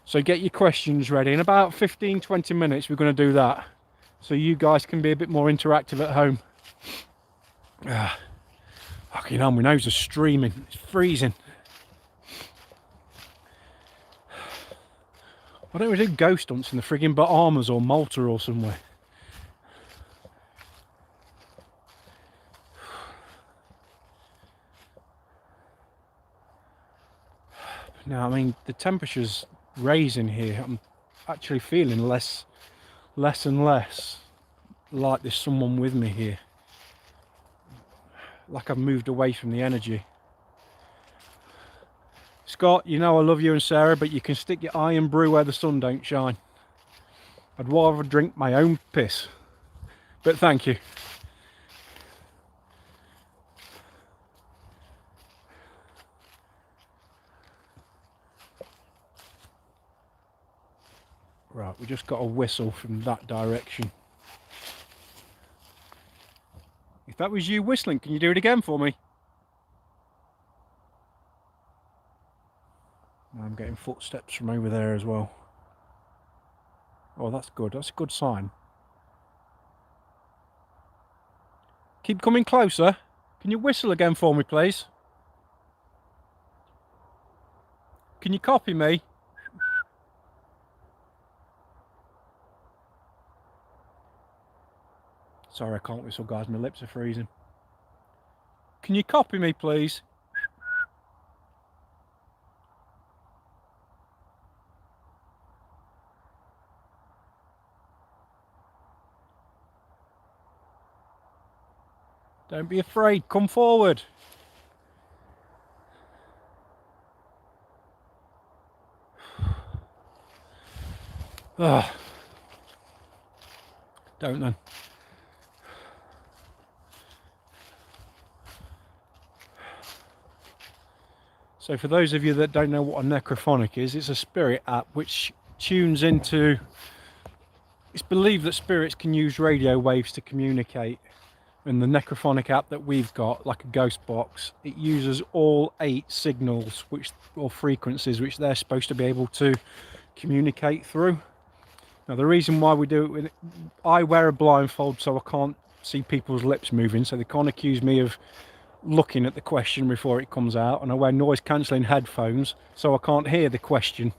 So get your questions ready. In about 15-20 minutes we're going to do that, so you guys can be a bit more interactive at home. Fucking hell, my nose is streaming. It's freezing. Why don't we do ghost hunts in the friggin' Bahamas or Malta or somewhere? Now, I mean, the temperature's raising here. I'm actually feeling less and less like there's someone with me here. Like I've moved away from the energy. Scott, you know I love you and Sarah, but you can stick your eye and brew where the sun don't shine. I'd rather drink my own piss. But thank you. Right, we just got a whistle from that direction. If that was you whistling, can you do it again for me? I'm getting footsteps from over there as well. Oh, that's good. That's a good sign. Keep coming closer. Can you whistle again for me, please? Can you copy me? Sorry, I can't whistle, guys. My lips are freezing. Can you copy me, please? Don't be afraid. Come forward. Ugh. Don't then. So for those of you that don't know what a necrophonic is, it's a spirit app which tunes into... It's believed that spirits can use radio waves to communicate. And the necrophonic app that we've got, like a ghost box, it uses all 8 signals or frequencies which they're supposed to be able to communicate through. Now the reason why we do it with... I wear a blindfold so I can't see people's lips moving, so they can't accuse me of looking at the question before it comes out, and I wear noise cancelling headphones so I can't hear the question.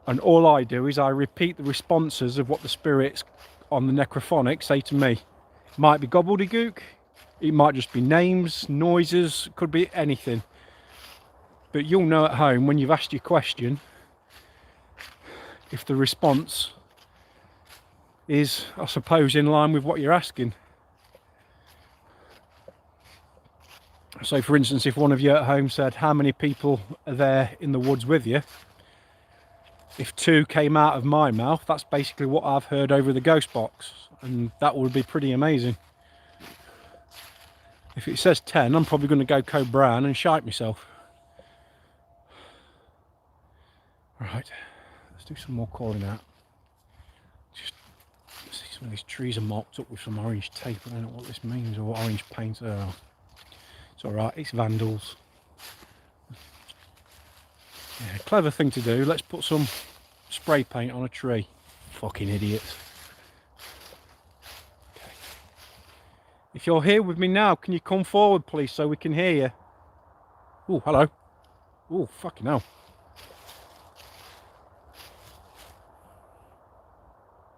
And all I do is I repeat the responses of what the spirits on the necrophonic say to me. It might be gobbledygook, it might just be names, noises, could be anything. But you'll know at home when you've asked your question if the response is, I suppose, in line with what you're asking. So for instance, if one of you at home said, how many people are there in the woods with you? If 2 came out of my mouth, that's basically what I've heard over the ghost box, and that would be pretty amazing. If it says 10, I'm probably going to go code brown and shite myself. Right, let's do some more calling out. Just see some of these trees are marked up with some orange tape. I don't know what this means, or what orange paint. Oh, it's alright, it's vandals. Yeah, clever thing to do. Let's put some spray paint on a tree. Fucking idiots. Okay. If you're here with me now, can you come forward please so we can hear you? Oh, hello. Oh, fucking hell.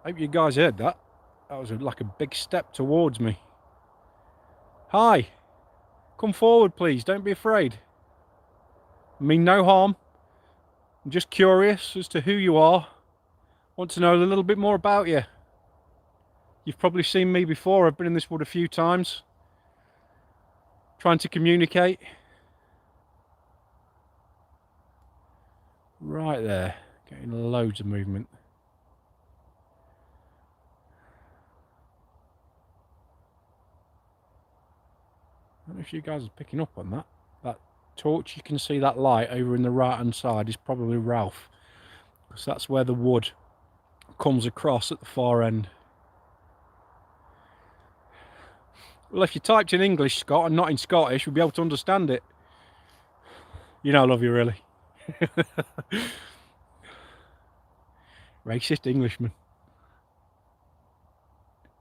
Hope you guys heard that. That was like a big step towards me. Hi. Come forward please, don't be afraid. I mean no harm. I'm just curious as to who you are. Want to know a little bit more about you. You've probably seen me before. I've been in this wood a few times. Trying to communicate. Right there. Getting loads of movement. I don't know if you guys are picking up on that. That torch, you can see that light over in the right hand side is probably Ralph. Because that's where the wood comes across at the far end. Well, if you typed in English, Scott, and not in Scottish, we'll be able to understand it. You know I love you, really. Racist Englishman.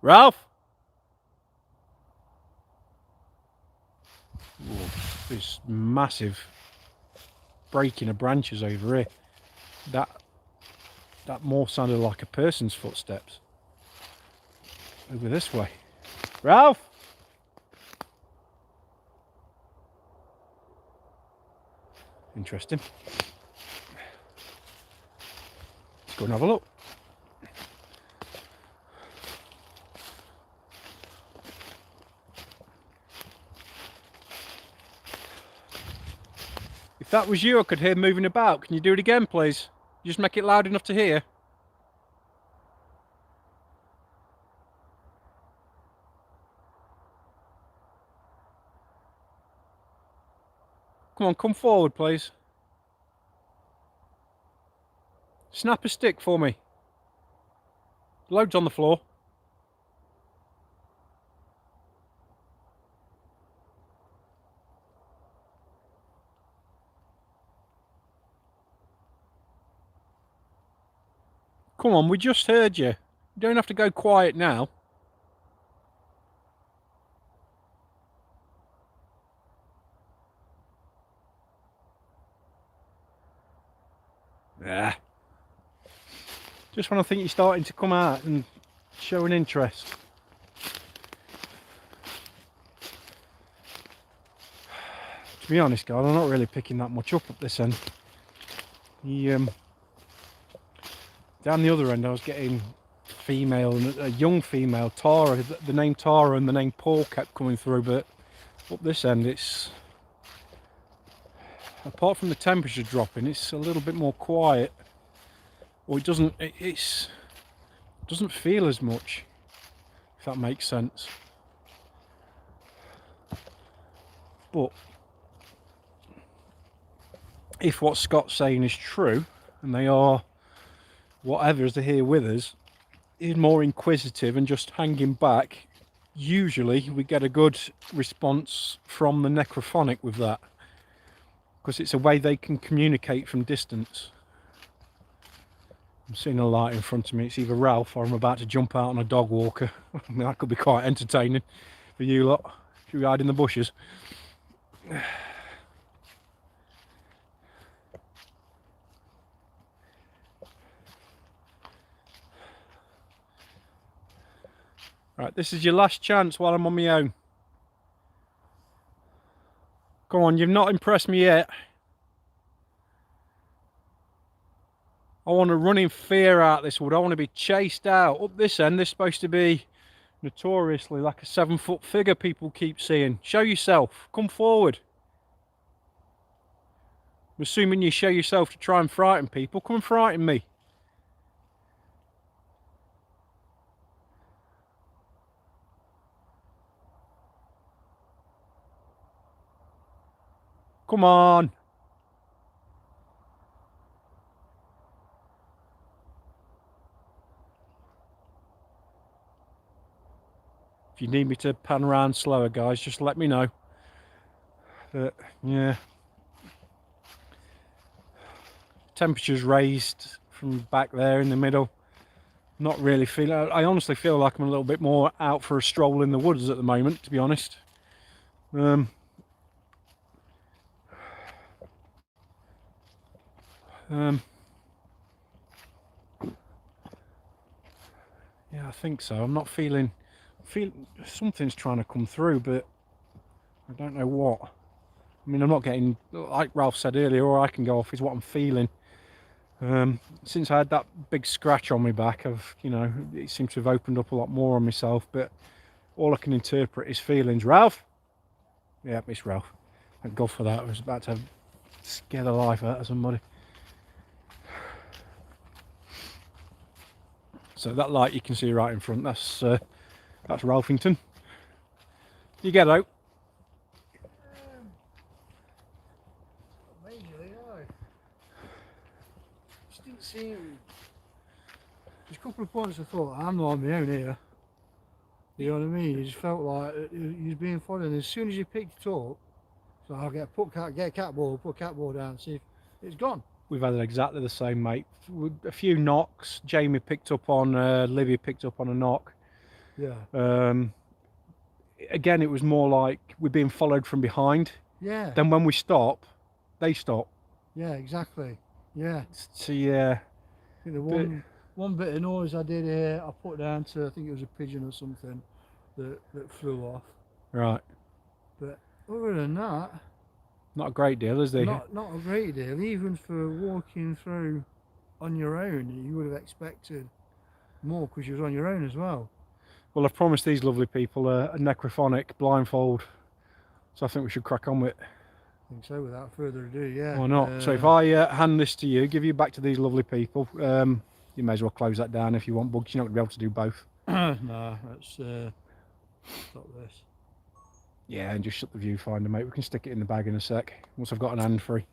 Ralph! Whoa, there's massive breaking of branches over here. That more sounded like a person's footsteps. Over this way. Ralph! Interesting. Let's go and have a look. If that was you, I could hear moving about. Can you do it again, please? Just make it loud enough to hear. Come on, come forward, please. Snap a stick for me. Loads on the floor. Come on, we just heard you. You don't have to go quiet now. Yeah. Just when I think you're starting to come out and show an interest. To be honest, guys, I'm not really picking that much up at this end. Down the other end, I was getting female, a young female, Tara. The name Tara and the name Paul kept coming through, but up this end, it's, apart from the temperature dropping, it's a little bit more quiet. Or it doesn't feel as much, if that makes sense. But if what Scott's saying is true, and they are, whatever's here with us, is more inquisitive and just hanging back, usually we get a good response from the necrophonic with that, because it's a way they can communicate from distance. I'm seeing a light in front of me. It's either Ralph or I'm about to jump out on a dog walker. I mean, that could be quite entertaining for you lot. Should we hide in the bushes? Right, this is your last chance while I'm on my own. Come on, you've not impressed me yet. I want to run in fear out this wood. I want to be chased out. Up this end, this is supposed to be notoriously like a 7-foot figure people keep seeing. Show yourself. Come forward. I'm assuming you show yourself to try and frighten people. Come and frighten me. Come on. If you need me to pan around slower, guys, just let me know. But, yeah. Temperature's raised from back there in the middle. Not really feeling... I honestly feel like I'm a little bit more out for a stroll in the woods at the moment, to be honest. Yeah, I think so. I'm not feeling... something's trying to come through, but I don't know what. I mean, I'm not getting... Like Ralph said earlier, all I can go off is what I'm feeling. Since I had that big scratch on my back, it seems to have opened up a lot more on myself, but all I can interpret is feelings. Ralph? Yeah, it's Ralph. Thank God for that. I was about to scare the life out of somebody. So that light you can see right in front, that's Ralphington. You get out. Majorly, no. Just didn't seem... There's a couple of points I thought, I'm not on my own here. You know what I mean? You just felt like you was being followed, and as soon as you picked it up, so I'll get a cat ball, put a cat ball down, see if it's gone. We've had exactly the same, mate. A few knocks. Jamie picked up on, Livy picked up on a knock. Yeah. Again, it was more like we're being followed from behind. Yeah. Then when we stop, they stop. Yeah, exactly. Yeah. So yeah. I think the one bit of noise I did here, I put down to, I think it was a pigeon or something that flew off. Right. But other than that, not a great deal, is there? Not a great deal. Even for walking through on your own, you would have expected more because you was on your own as well. Well, I've promised these lovely people a necrophonic blindfold, so I think we should crack on with it. I think so, without further ado, yeah. Why not? So if I hand this to you, give you back to these lovely people, you may as well close that down if you want bugs. You're not going to be able to do both. No, let's stop this. Yeah, and just shut the viewfinder, mate. We can stick it in the bag in a sec once I've got an hand free.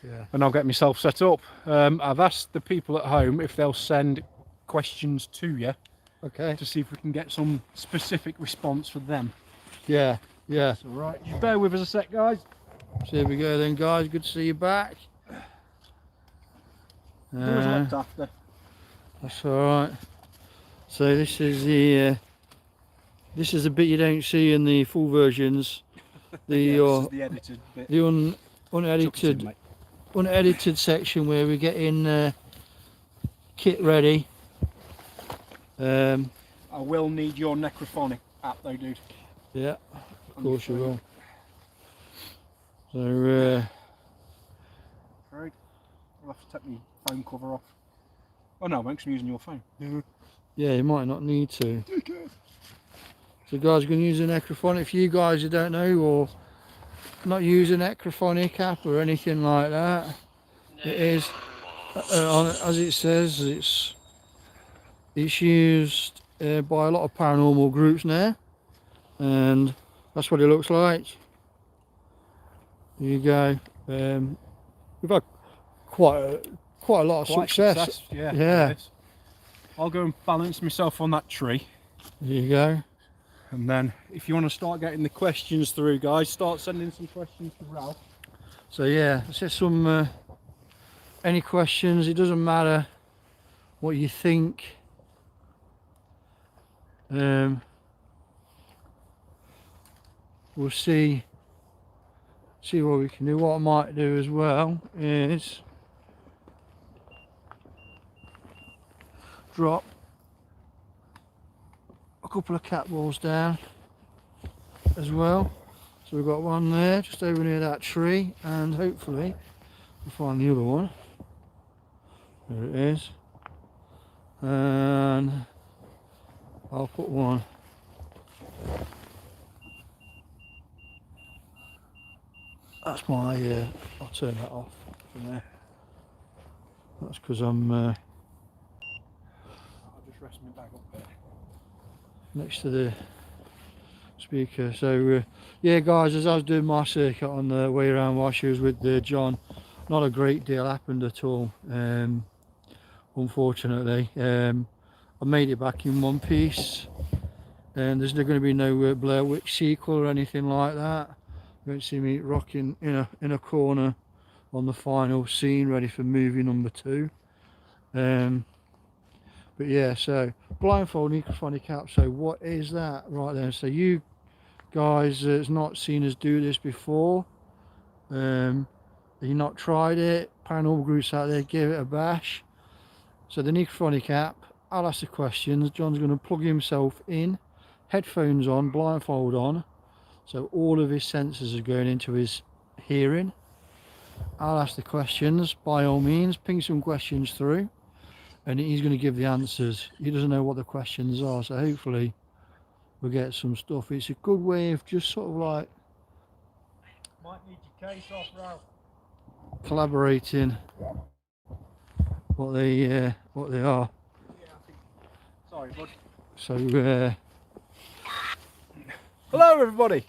Yeah. And I'll get myself set up. I've asked the people at home if they'll send questions to you. Okay. To see if we can get some specific response for them. Yeah, yeah. So right, just bear with us a sec, guys. So here we go then, guys. Good to see you back. Who was looked after? That's all right. So this is the bit you don't see in the full versions. The yeah, this is the edited bit. The unedited section where we're getting kit ready. I will need your necrophonic app though, dude. Yeah, of course you will. So right, I'll have to take my phone cover off. Oh no, I'm using your phone. Yeah, you might not need to. So guys, we're going to use a necrophonic. For you guys who don't know or not use a necrophonic app or anything like that, it is as it says, it's used by a lot of paranormal groups now, and that's what it looks like. There you go. We've had quite a lot of success. Yeah. I'll go and balance myself on that tree. There you go. And then if you want to start getting the questions through, guys, start sending some questions to Ralph. So yeah, set some any questions. It doesn't matter what you think. We'll see what we can do. What I might do as well is drop a couple of cat balls down as well. So we've got one there just over near that tree, and hopefully we'll find the other one. There it is. And I'll put one that's my I'll turn that off from there. That's because I'm I'll just rest my bag up there. next to the speaker. So yeah guys, as I was doing my circuit on the way around while she was with John, not a great deal happened at all, unfortunately. I made it back in one piece, and there's going to be no Blair Witch sequel or anything like that. You won't see me rocking in a corner on the final scene ready for movie number 2. But yeah, so blindfold necrophonic app. So what is that right there? So you guys has not seen us do this before, have you not tried it? Paranormal groups out there, give it a bash. So the necrophonic app, I'll ask the questions, John's going to plug himself in, headphones on, blindfold on, so all of his senses are going into his hearing. I'll ask the questions, by all means, ping some questions through, and he's going to give the answers. He doesn't know what the questions are, so hopefully we'll get some stuff. It's a good way of just sort of like Might need your case off, Ralph. collaborating what they are. Yeah, I think. Sorry, bud. So Hello, everybody.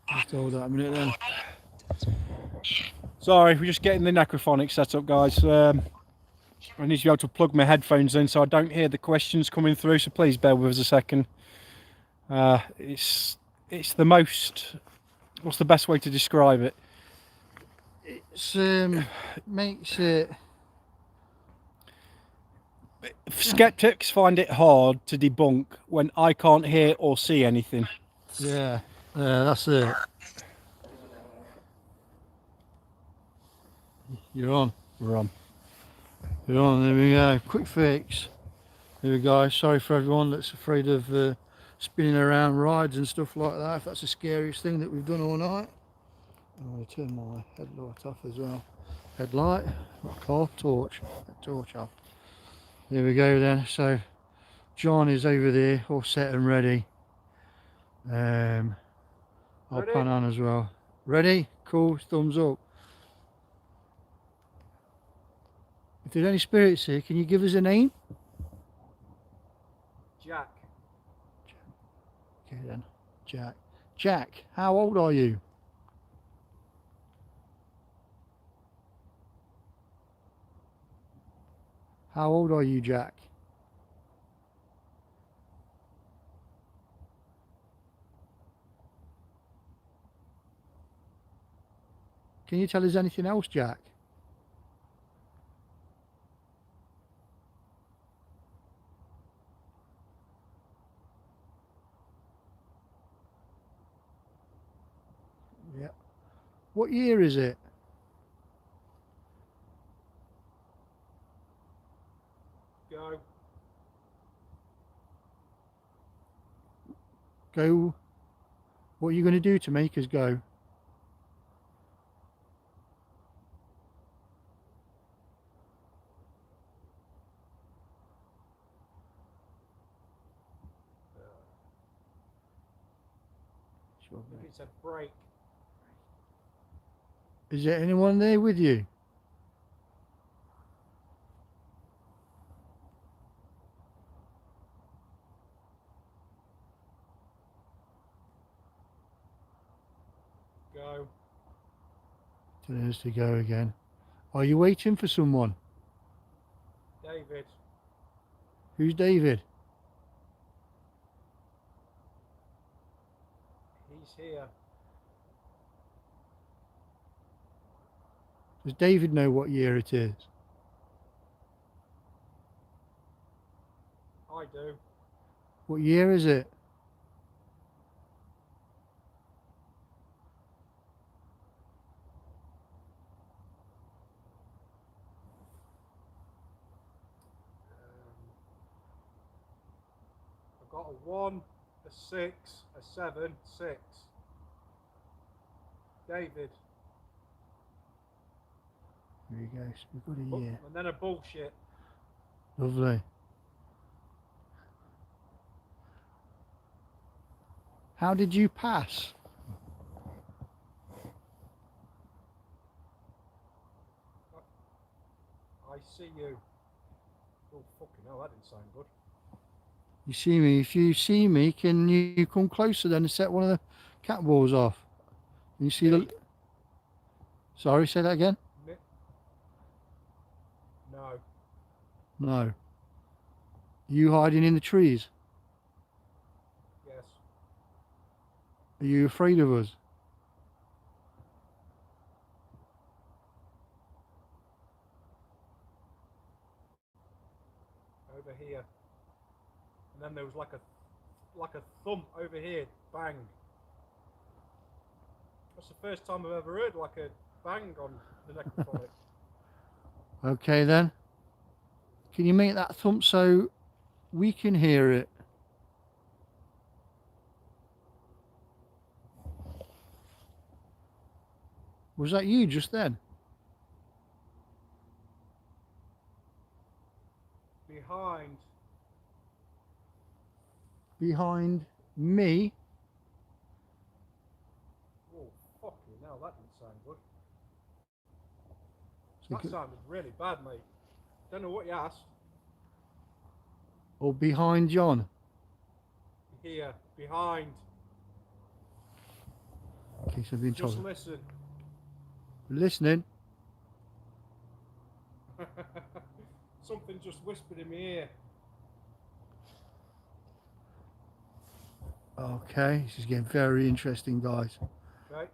just hold that a minute then. Sorry, we're just getting the necrophonic set up, guys. I need to be able to plug my headphones in so I don't hear the questions coming through, so please bear with us a second. It's the most, what's the best way to describe it? It's makes it, Skeptics find it hard to debunk when I can't hear or see anything. yeah, that's it. You're on. We're on. You're on. There we go. Quick fix. There we go. Sorry for everyone that's afraid of spinning around rides and stuff like that. If that's the scariest thing that we've done all night. I'm going to turn my headlight off as well. Headlight, car, torch off. There we go then. So John is over there, all set and ready. I'll Ready? pan on as well. Ready? Cool. Thumbs up. If there's any spirits here, can you give us a name? Jack. Okay then. Jack. Jack, how old are you? How old are you, Jack? Can you tell us anything else, Jack? Yeah. What year is it? Go. Go. What are you going to do to make us go? It's a break. Is there anyone there with you? Go. There's to go again. Are you waiting for someone? David. Who's David? He's here. Does David know what year it is? I do. What year is it? got a 1, a 6, a 7, 6. David. Here we go. So we've got a year. And then a bullshit. Lovely. How did you pass? I see you. Oh, fucking hell, that didn't sound good. You see me. If you see me, can you come closer then and set one of the cat balls off? Can you see Me? the... Sorry, say that again? Me? No. No. You hiding in the trees? Yes. Are you afraid of us? Over here. And then there was like a thump over here. Bang. That's the first time I've ever heard like a bang on the necrophonic. Okay then. Can you make that thump so we can hear it? Was that you just then? Behind. Behind me? Oh, fucking hell, that didn't sound good. So That sounded really bad, mate. Don't know what you asked. or behind John? Here, behind. Okay, so I've been Just told. listen. Listening. Something just whispered in my ear. Okay, this is getting very interesting, guys. Okay.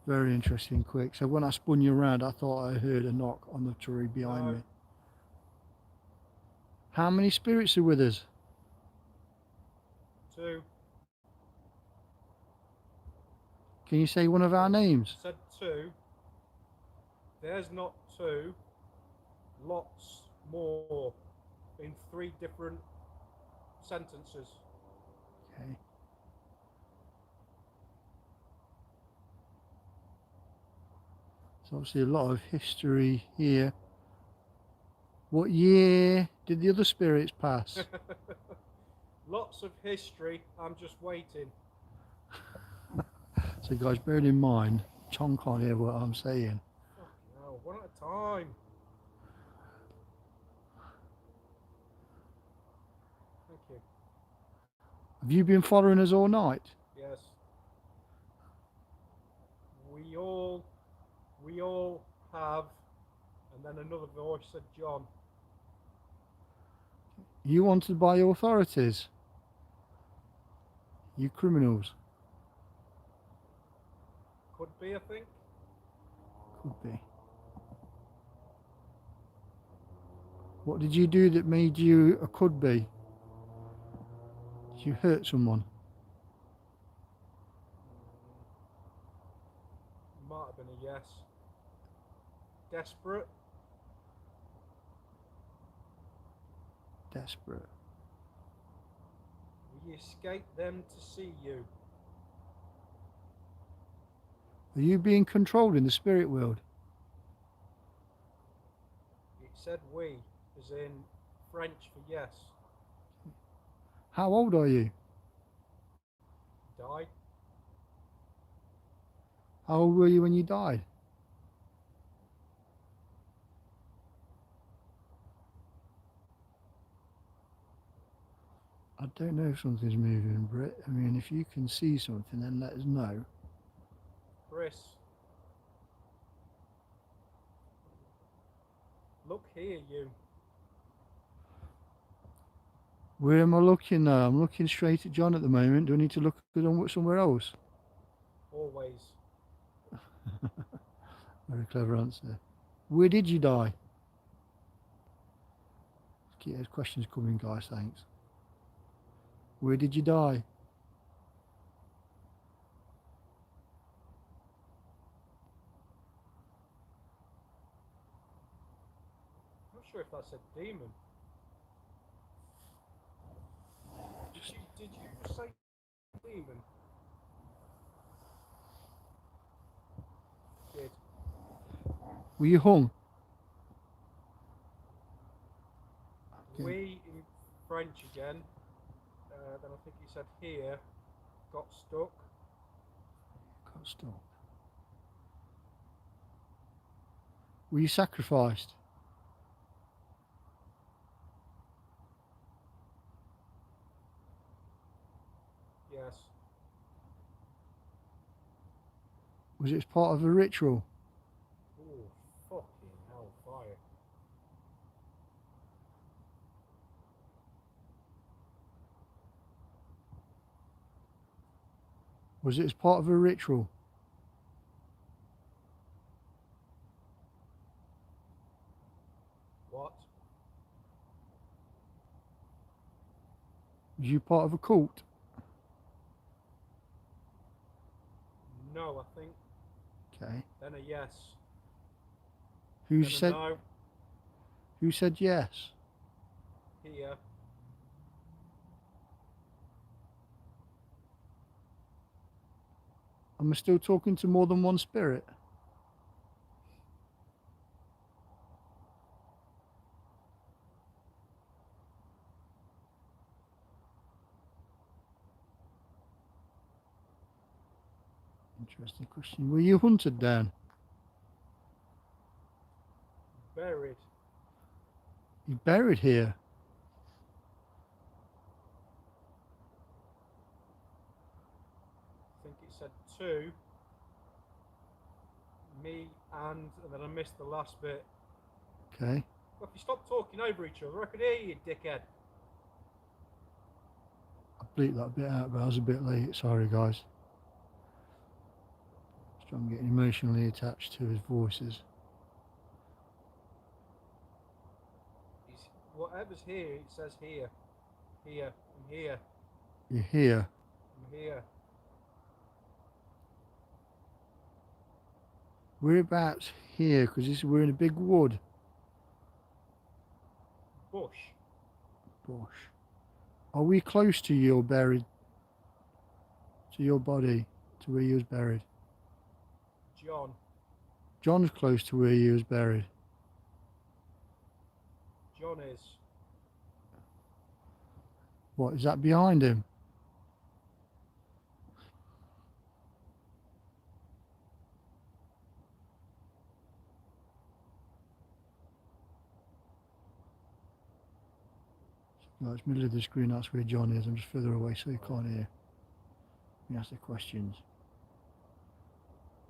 Very interesting quick. So when I spun you around, I thought I heard a knock on the tree behind No. me. How many spirits are with us? 2. Can you say one of our names? Said 2. There's not 2. Lots more. In 3 different sentences. Okay. So obviously a lot of history here. What year did the other spirits pass? Lots of history. I'm just waiting. So guys, bearing in mind, John can't hear what I'm saying. Fucking hell, one at a time. Thank you. Have you been following us all night? Yes. We all have. And then another voice said John. You wanted by the authorities? You criminals? Could be, I think. Could be. What did you do that made you a could be? Did you hurt someone? Might have been a yes. Desperate. Desperate. We escaped them to see you. Are you being controlled in the spirit world? It said we, as in French for yes. How old are you? Die. How old were you when you died? I don't know if something's moving, Britt. I mean, if you can see something, then let us know. Chris. Look here, you. Where am I looking now? I'm looking straight at John at the moment. Do I need to look somewhere else? Always. Very clever answer. Where did you die? Let's keep those questions coming, guys. Thanks. Where did you die? I'm not sure if that said demon. Did you just say demon? Did. Were you hung? Okay. We in French again. Then I think he said here. Got stuck. Got stuck. Were you sacrificed? Yes. Was it as part of a ritual? Oh, fucking hellfire. Was it as part of a ritual? What? Was you part of a cult? No, I think. Okay. Then a yes. Who Then a said? no. Who said yes? Here. Am I still talking to more than one spirit? Interesting question. Were you hunted down? Buried. You buried here? I think it said two. Me and then I missed the last bit. Okay. Well, if you stop talking over each other, I could hear you, dickhead. I bleeped that bit out, but I was a bit late. Sorry, guys. I'm getting emotionally attached to his voices. Whatever's here, it says here. Here. I'm here. You're here. I'm here. Whereabouts here? Because we're in a big wood. Bush. Bush. Are we close to your buried? To your body? To where you was buried? John. John's close to where you was buried. John is. What, is that behind him? No, it's middle of the screen, that's where John is. I'm just further away so you can't hear me ask the questions.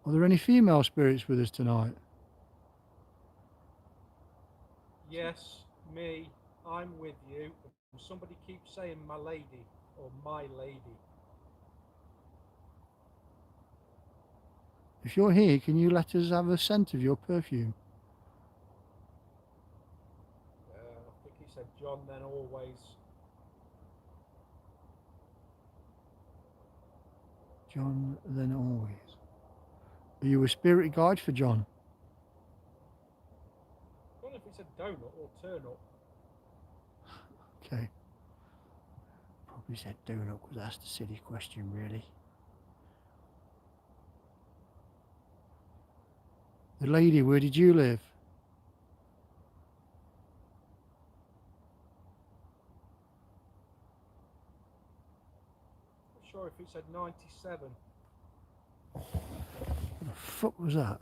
Are there any female spirits with us tonight? Yes, me. I'm with you. Somebody keeps saying my lady or my lady. If you're here, can you let us have a scent of your perfume? I think he said John then always. John, then always. Are you a spirit guide for John? I don't know if he said donut or turn up. Okay. Probably said donut because that's the silly question, really. The lady, where did you live? Not sure if he said 97. What the fuck was that?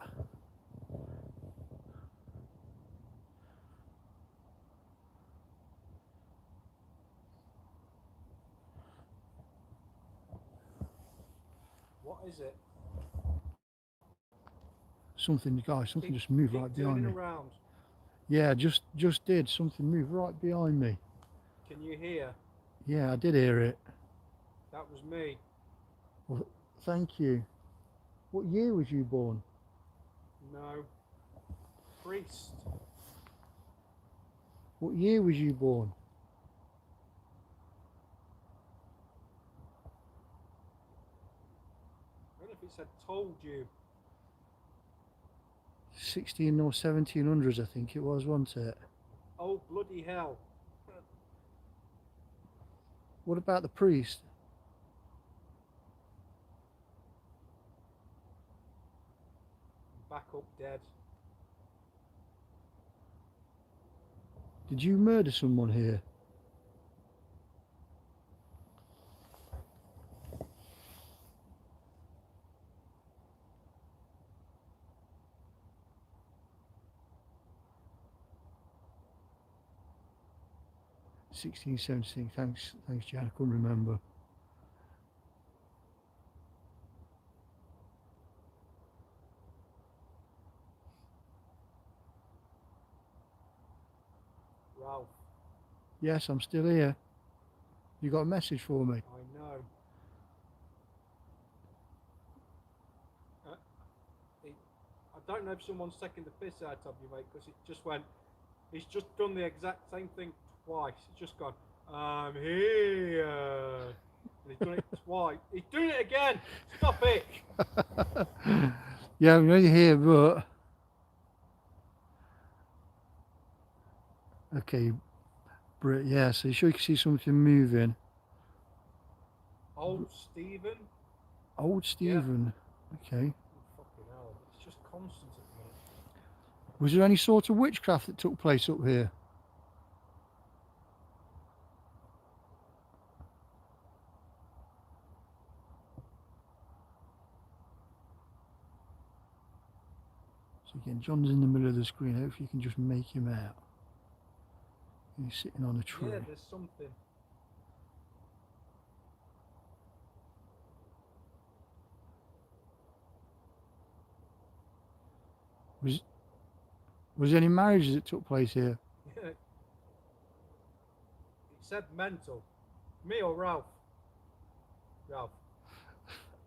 What is it? Something, guys, something just moved right behind turning me. around. Yeah, just did. Something moved right behind me. Can you hear? Yeah, I did hear it. That was me. Well, thank you. What year was you born? No. Priest. What year was you born? I don't know if it said told you. 16 or 1700s, I think it was, wasn't it? Oh, bloody hell. What about the priest? Back up dead. Did you murder someone here? $16.76. Thanks, Jan. I couldn't remember. Ralph. Yes, I'm still here. You got a message for me? I know. I don't know if someone's taking the piss out of you, mate, because it just went. He's just done the exact same thing twice. He's just gone, I'm here. And he's done it twice. He's doing it again. Stop it. Yeah, I'm really here, but okay, Brit. Yeah, so you sure you can see something moving? Old Stephen. Old Stephen. Okay. Fucking hell. It's just constant at the minute. Was there any sort of witchcraft that took place up here? So again, John's in the middle of the screen. Hopefully you can just make him out. He's sitting on a tree. Yeah, there's something. Was there any marriages that took place here? Yeah. It said mental. Me or Ralph? Ralph.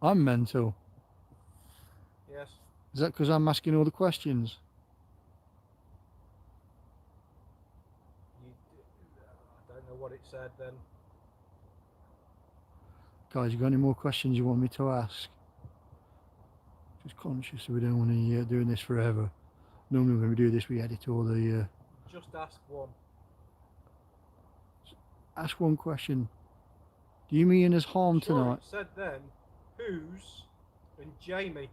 I'm mental. Yes. Is that because I'm asking all the questions? I don't know what it said then. Guys, you got any more questions you want me to ask? Just conscious that we don't want to doing this forever. Normally when we do this we edit all the... Just ask one. Ask one question. Do you mean us harm Sure, tonight? it said then, who's and Jamie.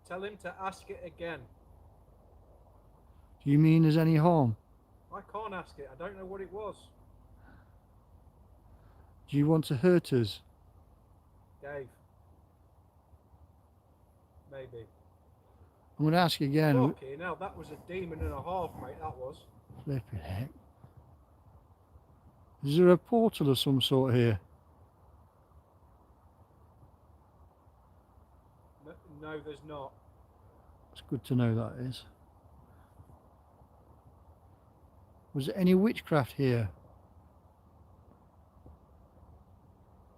Tell him to ask it again. Do you mean there's any harm? I can't ask it. I don't know what it was. Do you want to hurt us? Dave. Maybe. I'm going to ask again. Fucking hell, that was a demon and a half, mate, that was. Flipping heck. Is there a portal of some sort here? No, there's not. It's good to know that is. Was there any witchcraft here?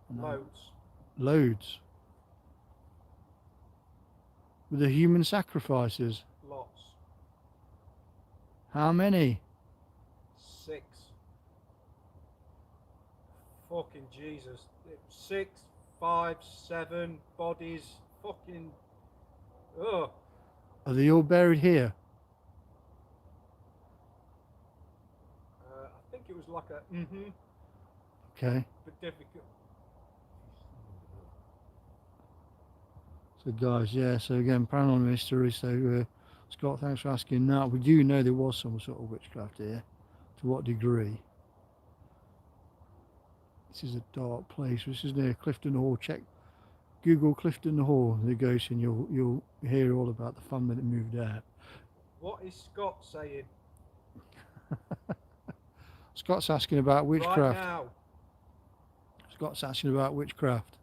No. Loads. Loads. Were there human sacrifices? Lots. How many? 6. Fucking Jesus. 6, 5, 7 bodies. Fucking. Ugh. Are they all buried here? I think it was like a. Okay. But difficult. So guys, yeah, so again, paranormal mystery. So Scott, thanks for asking that. We do know there was some sort of witchcraft here. To what degree? This is a dark place. This is near Clifton Hall. Check Google Clifton Hall, the ghost, and you'll hear all about the family that moved out. What is Scott saying? Scott's asking about witchcraft. Right now. Scott's asking about witchcraft.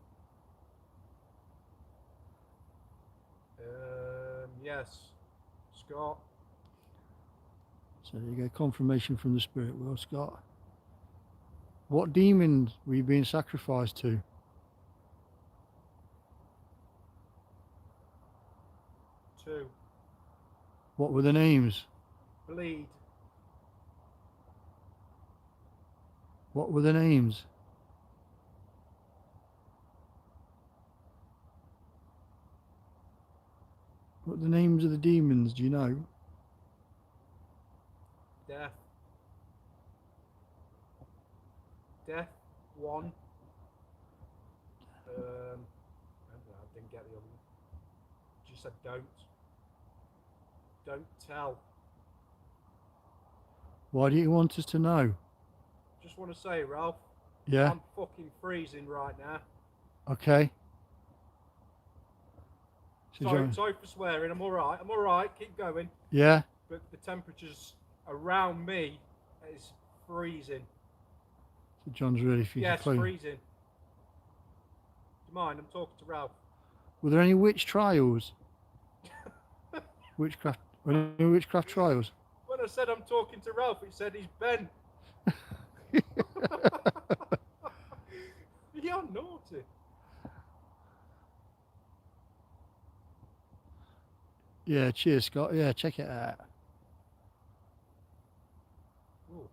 Yes. Scott. So there you go, confirmation from the spirit world, Scott. What demons were you being sacrificed to? Two. What were the names? Bleed. What were the names? What are the names of the demons, do you know? Death. Death 1. I didn't get the other one. Just said don't. Don't tell. Why do you want us to know? Just want to say, Ralph, Yeah. I'm fucking freezing right now. Okay. So Sorry for swearing. I'm all right. I'm all right. Keep going. Yeah. But the temperatures around me is freezing. So John's really feeling Yes, freezing. Do you mind? I'm talking to Ralph. Were there any witch trials? Witchcraft? Were there any witchcraft trials? When I said I'm talking to Ralph, he said he's Ben. You're naughty. Yeah. Cheers, Scott. Yeah. Check it out. Ooh.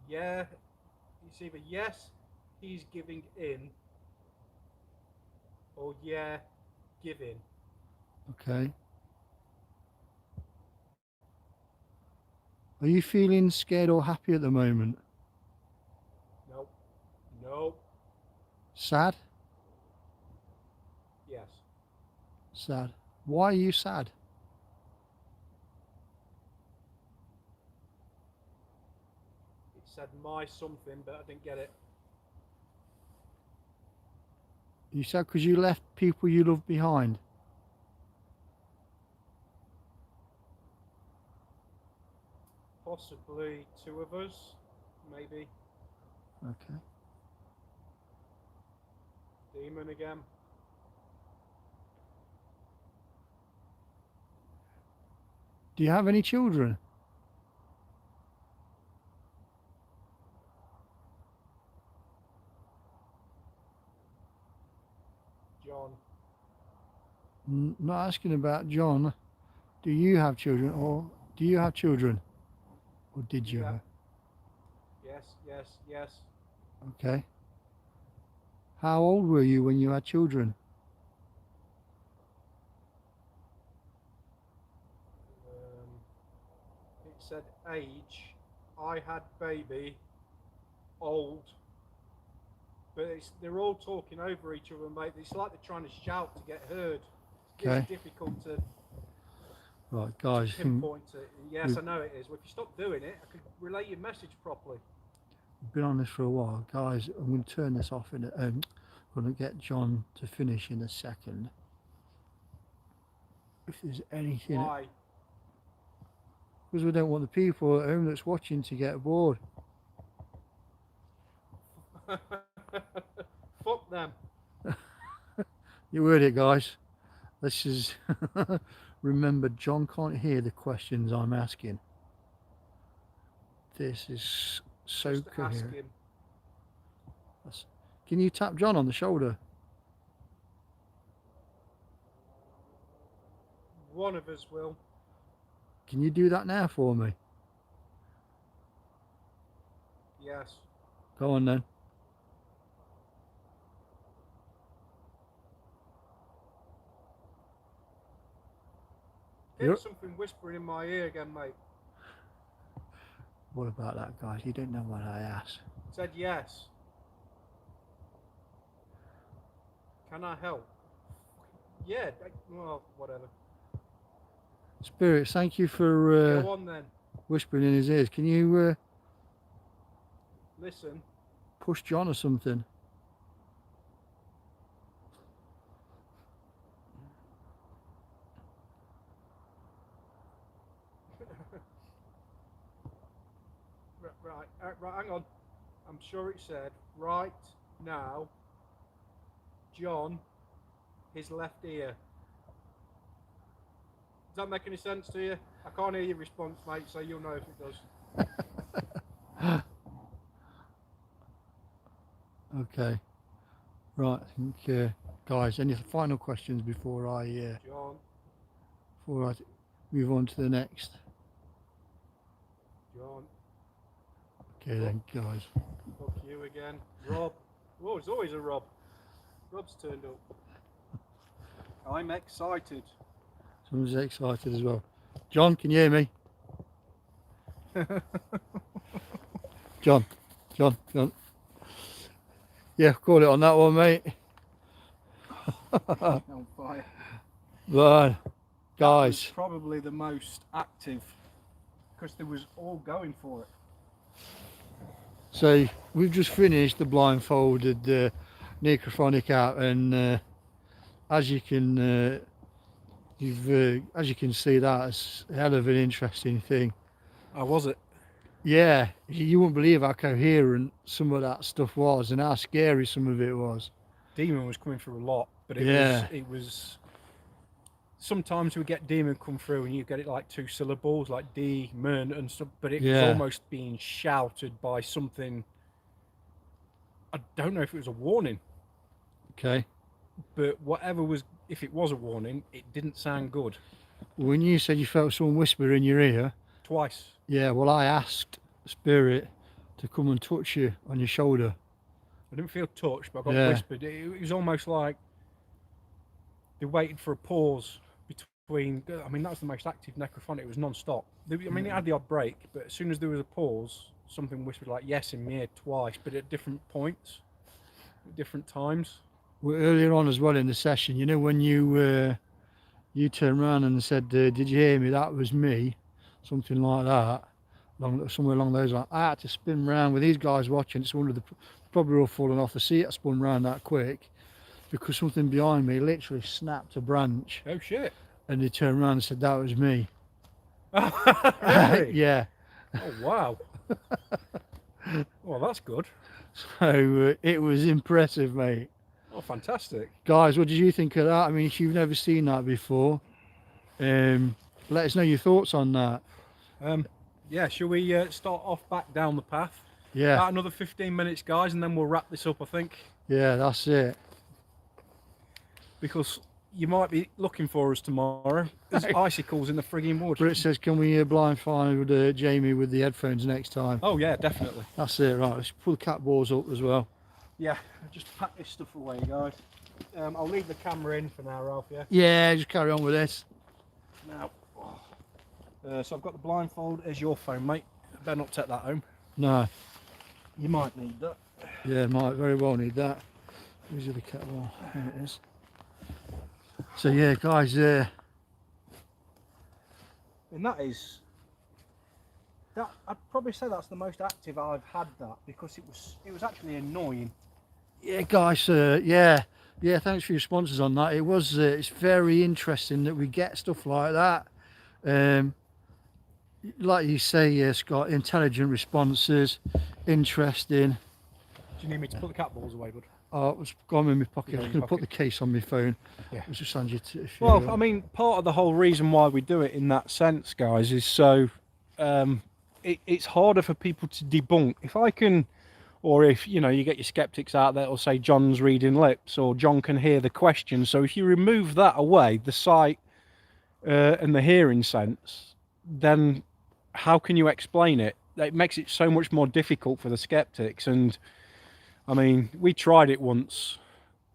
Yeah, it's either yes, he's giving in, or yeah, giving. Okay. Are you feeling scared or happy at the moment? Nope. Nope. Sad? Yes. Sad. Why are you sad? It said my something, but I didn't get it. You sad because you left people you love behind. Possibly 2 of us, maybe. Okay. Demon again. Do you have any children? John. Not asking about John. Do you have children, or do you have children? Or did you Yeah. have? Yes. Okay. How old were you when you had children? It said age. I had baby. Old. But they're all talking over each other, mate. It's like they're trying to shout to get heard. Okay. It's difficult to Right, guys. pinpoint it. Yes, I know it is. Well, if you stop doing it, I could relay your message properly. We've been on this for a while, guys. I'm going to turn this off in. I'm going to get John to finish in a second. If there's anything, Why? because we don't want the people at home that's watching to get bored. Fuck them. You heard it, guys. This is remember, John can't hear the questions I'm asking. This is so Just coherent. ask him. Can you tap John on the shoulder? One of us will. Can you do that now for me? Yes. Go on then. Get something whispering in my ear again, mate. What about that, guys? You don't know what I asked. Said yes. Can I help? Yeah. Well, whatever. Spirits, thank you for Go on then. whispering in his ears. Can you Listen. push John or something? Right, hang on. I'm sure it said, right now, John, his left ear. Does that make any sense to you? I can't hear your response, mate, so you'll know if it does. Okay. Right, I think, guys, any final questions before I John, move on to the next? John, Okay then, guys. fuck you again. Rob. Oh, there's always a Rob. Rob's turned up. I'm excited. Someone's excited as well. John, can you hear me? John. Yeah, call it on that one, mate. On fire. But That was guys, probably the most active because there was all going for it. so we've just finished the blindfolded necrophonic out, and as you can as you can see, that's a hell of an interesting thing. How was it? Yeah, you wouldn't believe how coherent some of that stuff was and how scary some of it was. Demon was coming through a lot, but Yeah. it was. Sometimes we get demon come through and you get it like 2 syllables, like demon and stuff, but it was Yeah. almost being shouted by something. I don't know if it was a warning, Okay. but whatever was, if it was a warning, it didn't sound good. When you said you felt someone whisper in your ear, Twice. yeah, well, I asked Spirit to come and touch you on your shoulder. I didn't feel touched, but I got Yeah. whispered. It was almost like they waited for a pause between. I mean, that was the most active necrophonic. It was non-stop. I mean, it had the odd break, but as soon as there was a pause, something whispered like "yes" in my ear twice, but at different points, at different times. Well, earlier on as well in the session, you know, when you turned around and said, "Did you hear me? That was me," something like that, somewhere along those lines. I had to spin round with these guys watching. It's one of the probably all fallen off the seat. I spun round that quick because something behind me literally snapped a branch, Oh shit! and they turned around and said, "That was me." Really? Yeah. Oh wow. Well, that's good. So it was impressive, mate. Oh, fantastic. Guys, what did you think of that? I mean, if you've never seen that before, let us know your thoughts on that. Yeah, shall we start off back down the path? Yeah, About another 15 minutes, guys, and then we'll wrap this up, I think, yeah, that's it. because you might be looking for us tomorrow. There's icicles in the frigging wood. Britt says, can we blindfold Jamie with the headphones next time? Oh yeah, definitely. That's it, right. Let's pull the cat balls up as well. Yeah, just pack this stuff away, guys. I'll leave the camera in for now, Ralph, yeah? Yeah, just carry on with this. Now, so I've got the blindfold as your phone, mate. Better not take that home. No, You might need that. yeah, might very well need that. These are the cat ball. There it is. So yeah, guys, And that is, that I'd probably say that's the most active I've had that, because it was actually annoying. yeah, guys, yeah, thanks for your sponsors on that. It was, it's very interesting that we get stuff like that. Like you say, Scott, intelligent responses, interesting. Do you need me to put the cat balls away, bud? It's gone in my pocket. Yeah, I was in going your to put the case on my phone. Yeah. Let's just hand you to. Well, I mean, part of the whole reason why we do it in that sense, guys, is so it's harder for people to debunk. If I can, or if you know, you get your skeptics out there, will say John's reading lips, or John can hear the question. So if you remove that away, the sight and the hearing sense, then how can you explain it? It makes it so much more difficult for the skeptics. And I mean, we tried it once.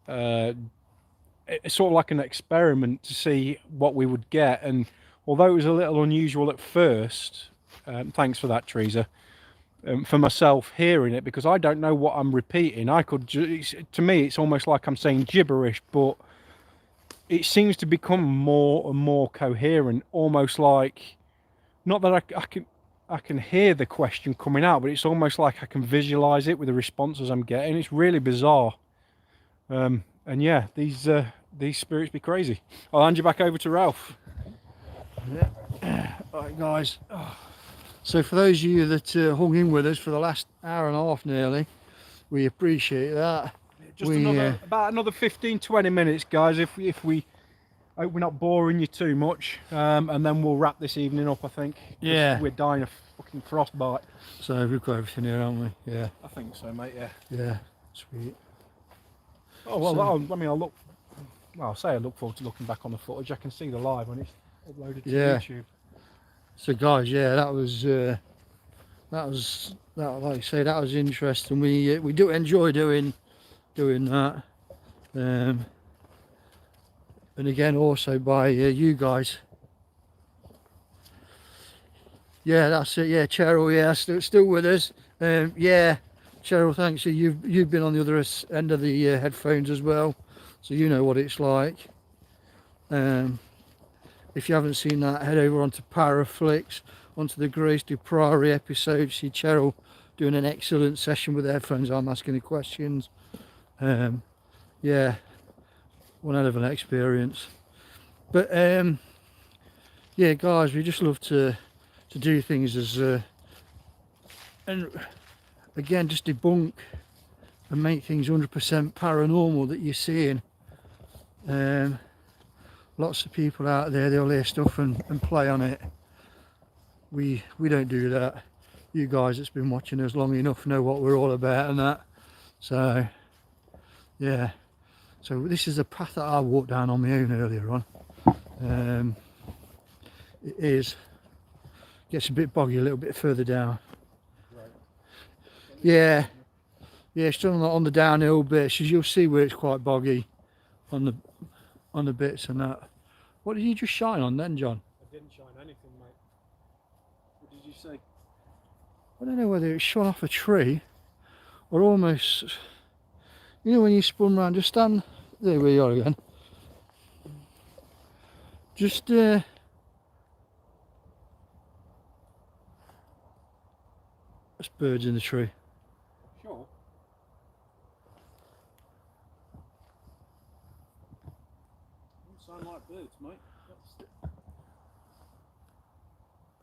It's sort of like an experiment to see what we would get, and although it was a little unusual at first, thanks for that, Teresa, for myself hearing it, because I don't know what I'm repeating. To me it's almost like I'm saying gibberish, but it seems to become more and more coherent, almost like, not that I can hear the question coming out, but it's almost like I can visualize it with the responses I'm getting. It's really bizarre. And yeah, these spirits be crazy. I'll hand you back over to Ralph. Yeah. All right, guys. So for those of you that hung in with us for the last hour and a half nearly, we appreciate that. Just about another 15-20 minutes, guys, if we hope we're not boring you too much, and then we'll wrap this evening up, I think. Yeah. We're dying of fucking frostbite. So we've got everything here, haven't we? Yeah. I think so, mate, yeah. Yeah. Sweet. Oh, well, So- I look forward to looking back on the footage. I can see the live when it's uploaded to Yeah. YouTube. So guys, yeah, that was like you say, that was interesting. We do enjoy doing that, and again also by you guys. Yeah, that's it. Yeah, Cheryl. Yeah, still with us. Yeah, Cheryl. Thanks. You've been on the other end of the headphones as well, so you know what it's like. If you haven't seen that, head over onto Paraflix, onto the Grace du Priory episode. See Cheryl doing an excellent session with the headphones on, asking the questions. Yeah, one hell of an experience. But yeah, guys, we just love to do things as and again, just debunk and make things 100% paranormal that you're seeing. Lots of people out there, they'll hear stuff and play on it. We don't do that. You guys that's been watching us long enough know what we're all about and that. So yeah, so this is a path that I walked down on my own earlier on. It gets a bit boggy a little bit further down. Right. Yeah, still on the downhill bits, as you'll see where it's quite boggy on the bits and that. What did you just shine on then, John? I didn't shine anything, mate. What did you say? I don't know whether it's shone off a tree or almost, you know, when you spun round, just stand there where you are again. Just there's birds in the tree. Sure. Don't sound like birds, mate.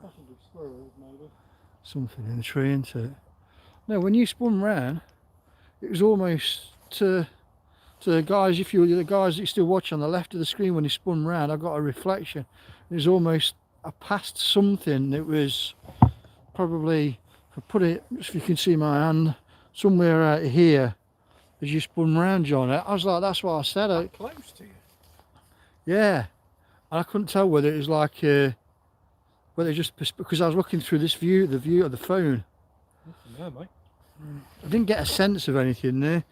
Possibly squirrels, maybe. Something in the tree, isn't it? No, when you spun round, it was almost to the guys, if you were the guys that you still watch on the left of the screen, when he spun round, I got a reflection. It was almost, I passed something that was probably, if I put it, if you can see my hand, somewhere out here as you spun round, John. I was like, that's what I said. That close to you? Yeah. And I couldn't tell whether it was like, whether it just, because I was looking through this view, the view of the phone. Yeah, mate. I didn't get a sense of anything there.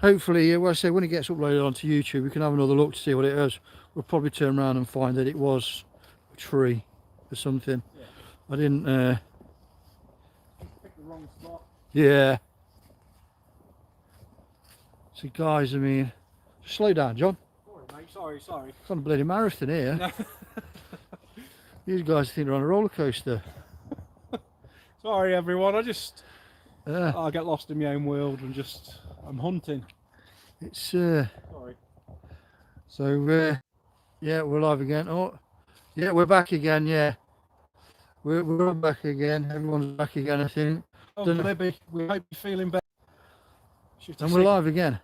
Hopefully, well, I say when it gets uploaded onto YouTube, we can have another look to see what it is. We'll probably turn around and find that it was a tree or something. Yeah. I didn't. Picked the wrong spot. Yeah. So, guys, I mean, slow down, John. Sorry, mate. Sorry. It's on a bloody marathon here. These guys think they're on a roller coaster. Sorry, everyone. I get lost in my own world and I'm hunting. It's Sorry. so yeah, we're live again. Oh, yeah, we're back again. Yeah, we're back again. Everyone's back again, I think. Oh, Libby, we hope you're feeling better. And we're live again.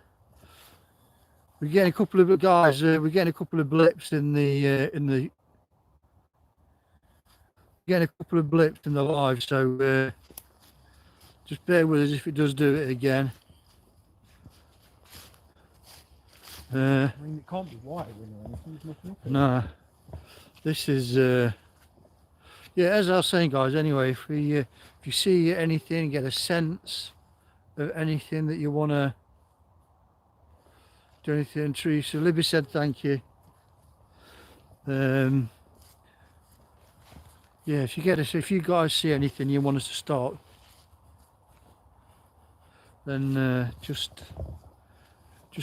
We're getting a couple of guys. We're getting a couple of blips in the getting a couple of blips in the live. So just bear with us if it does do it again. I mean, it can't be wired or anything. There's nothing up here. No, this is yeah, as I was saying, guys, anyway, if you see anything, get a sense of anything that you want to do, anything, Teresa, Libby said thank you. Yeah, if you guys see anything you want us to start, then just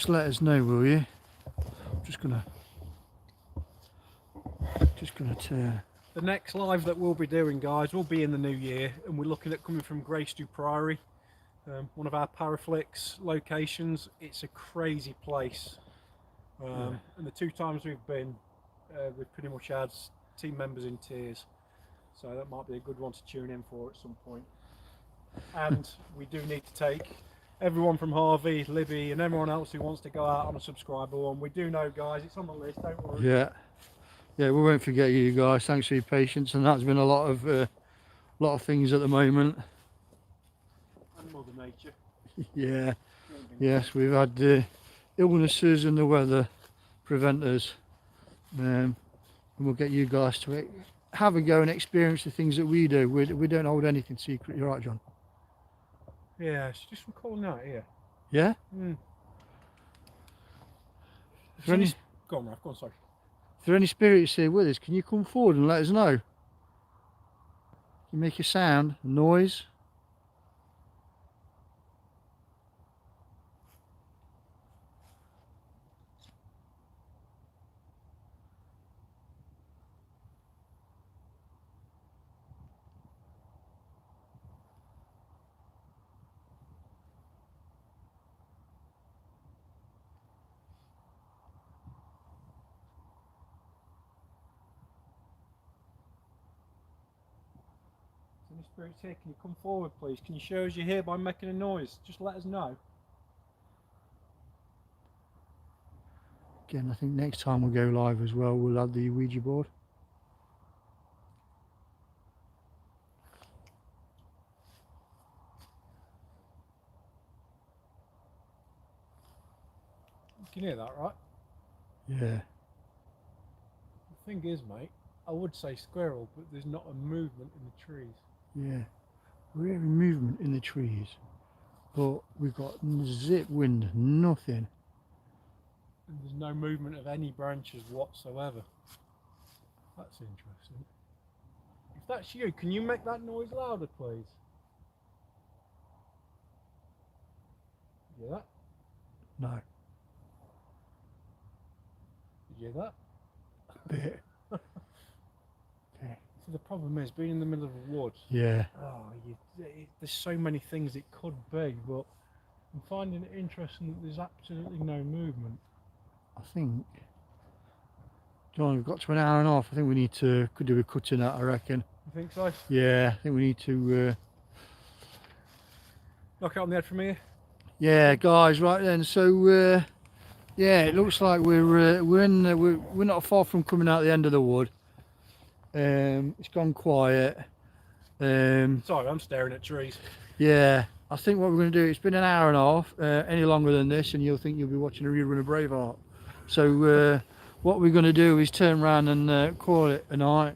let us know, will you? I'm just gonna turn. The next live that we'll be doing, guys, will be in the new year, and we're looking at coming from Grace du Priory, one of our Paraflix locations. It's a crazy place, and the two times we've been, we've pretty much had team members in tears. So that might be a good one to tune in for at some point. And we do need to take everyone from Harvey, Libby, and everyone else who wants to go out on a subscriber one. We do know, guys, it's on the list, don't worry. Yeah, we won't forget you guys. Thanks for your patience, and that's been a lot of things at the moment. And Mother Nature. Yeah, yes, we've had illnesses and the weather prevent us, and we'll get you guys to have a go and experience the things that we do. We don't hold anything secret. You're right, John. Yeah, it's just from calling out here. Yeah? Go on, Ralph, go on, sorry. If there are any spirits here with us, can you come forward and let us know? You make a sound, a noise. Any spirits here, can you come forward please? Can you show us you're here by making a noise? Just let us know. Again, I think next time we go live as well, we'll have the Ouija board. You can hear that, right? Yeah. The thing is, mate, I would say squirrel, but there's not a movement in the trees. Yeah. We're hearing movement in the trees, but we've got zip wind, nothing. And there's no movement of any branches whatsoever. That's interesting. If that's you, can you make that noise louder, please? You hear that? No. Did you hear that? Bit. Okay. So the problem is, being in the middle of a wood, Yeah. there's so many things it could be, but I'm finding it interesting that there's absolutely no movement. I think, John, we've got to an hour and a half. I think we need to could do a cutting that, I reckon. You think so? Yeah, I think we need to Knock it on the head from here. yeah, guys, right then. So yeah, it looks like we're not far from coming out the end of the wood. It's gone quiet. Sorry, I'm staring at trees. Yeah, I think what we're going to do, it's been an hour and a half, any longer than this, and you'll think you'll be watching a rerun of Braveheart. So what we're going to do is turn around and call it a night.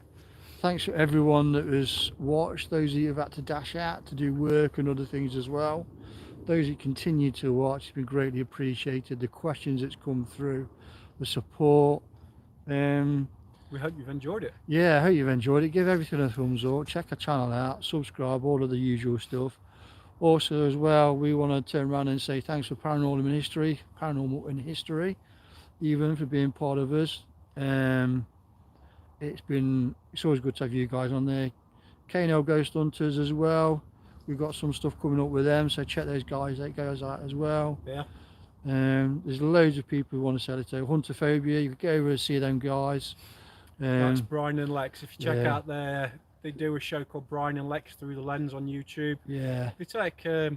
Thanks for everyone that has watched, those of you who've had to dash out to do work and other things as well. Those that continue to watch, it's been greatly appreciated. The questions that's come through, the support. We hope you've enjoyed it. Yeah, I hope you've enjoyed it. Give everything a thumbs up. Check our channel out. Subscribe. All of the usual stuff. Also, as well, we want to turn around and say thanks for Paranormal in History, even for being part of us. It's always good to have you guys on there. Kano Ghost Hunters as well. We've got some stuff coming up with them, so check those guys out as well. Yeah. There's loads of people who want to sell it to. Hunterphobia, you can go over and see them guys. That's Brian and Lex. If you check yeah. out they do a show called Brian and Lex Through the Lens on YouTube. Yeah. They take, I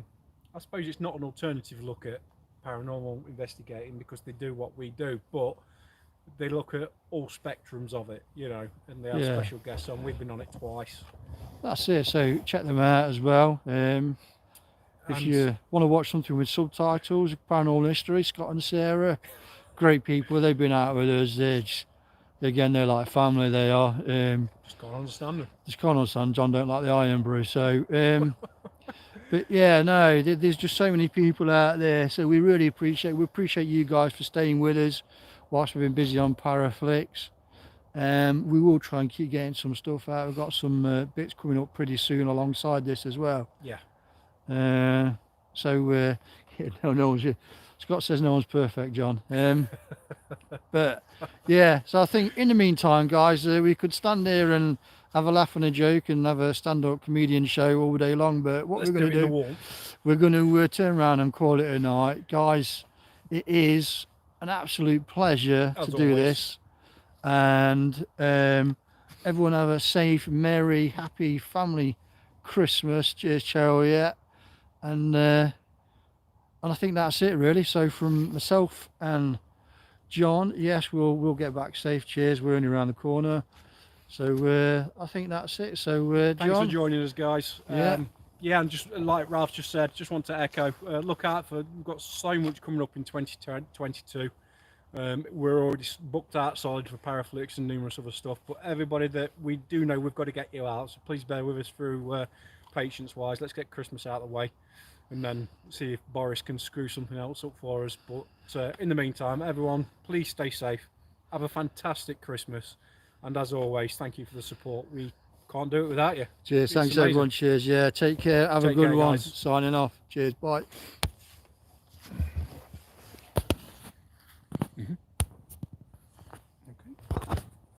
suppose it's not an alternative look at paranormal investigating because they do what we do, but they look at all spectrums of it, you know, and they have Yeah. special guests on. We've been on it twice. That's it, so check them out as well. If you want to watch something with subtitles, Paranormal History, Scott and Sarah, great people, they've been out with us. They're like family, they are. Just can't understand them. Just can't understand, John don't like the iron brew, so but yeah, no, there's just so many people out there, so we appreciate you guys for staying with us whilst we've been busy on Paraflix. We will try and keep getting some stuff out. We've got some bits coming up pretty soon alongside this as well. Yeah. So no one's, Scott says no one's perfect, John. But yeah, so I think in the meantime, guys, we could stand here and have a laugh and a joke and have a stand-up comedian show all day long. But what we're going to do, we're going to turn around and call it a night, guys. It is an absolute pleasure to do this, and everyone have a safe, merry, happy family Christmas. Cheers, Cheryl. Yeah, and I think that's it really. So from myself and John, yes, we'll get back safe. Cheers. We're only around the corner. So I think that's it. So John, thanks for joining us, guys. Yeah. And just like Ralph just said, just want to echo, look out for, we've got so much coming up in 2022. We're already booked out solid for Paraflix and numerous other stuff, but everybody that we do know, we've got to get you out, so please bear with us through patience wise. Let's get Christmas out of the way and then see if Boris can screw something else up for us. But in the meantime, everyone, please stay safe, have a fantastic Christmas, and as always, thank you for the support. We Can't do it without you. Cheers. It's Thanks amazing. everyone. Cheers. Yeah. Take care. Have a Take good care, one. guys. Signing off. Cheers. Bye.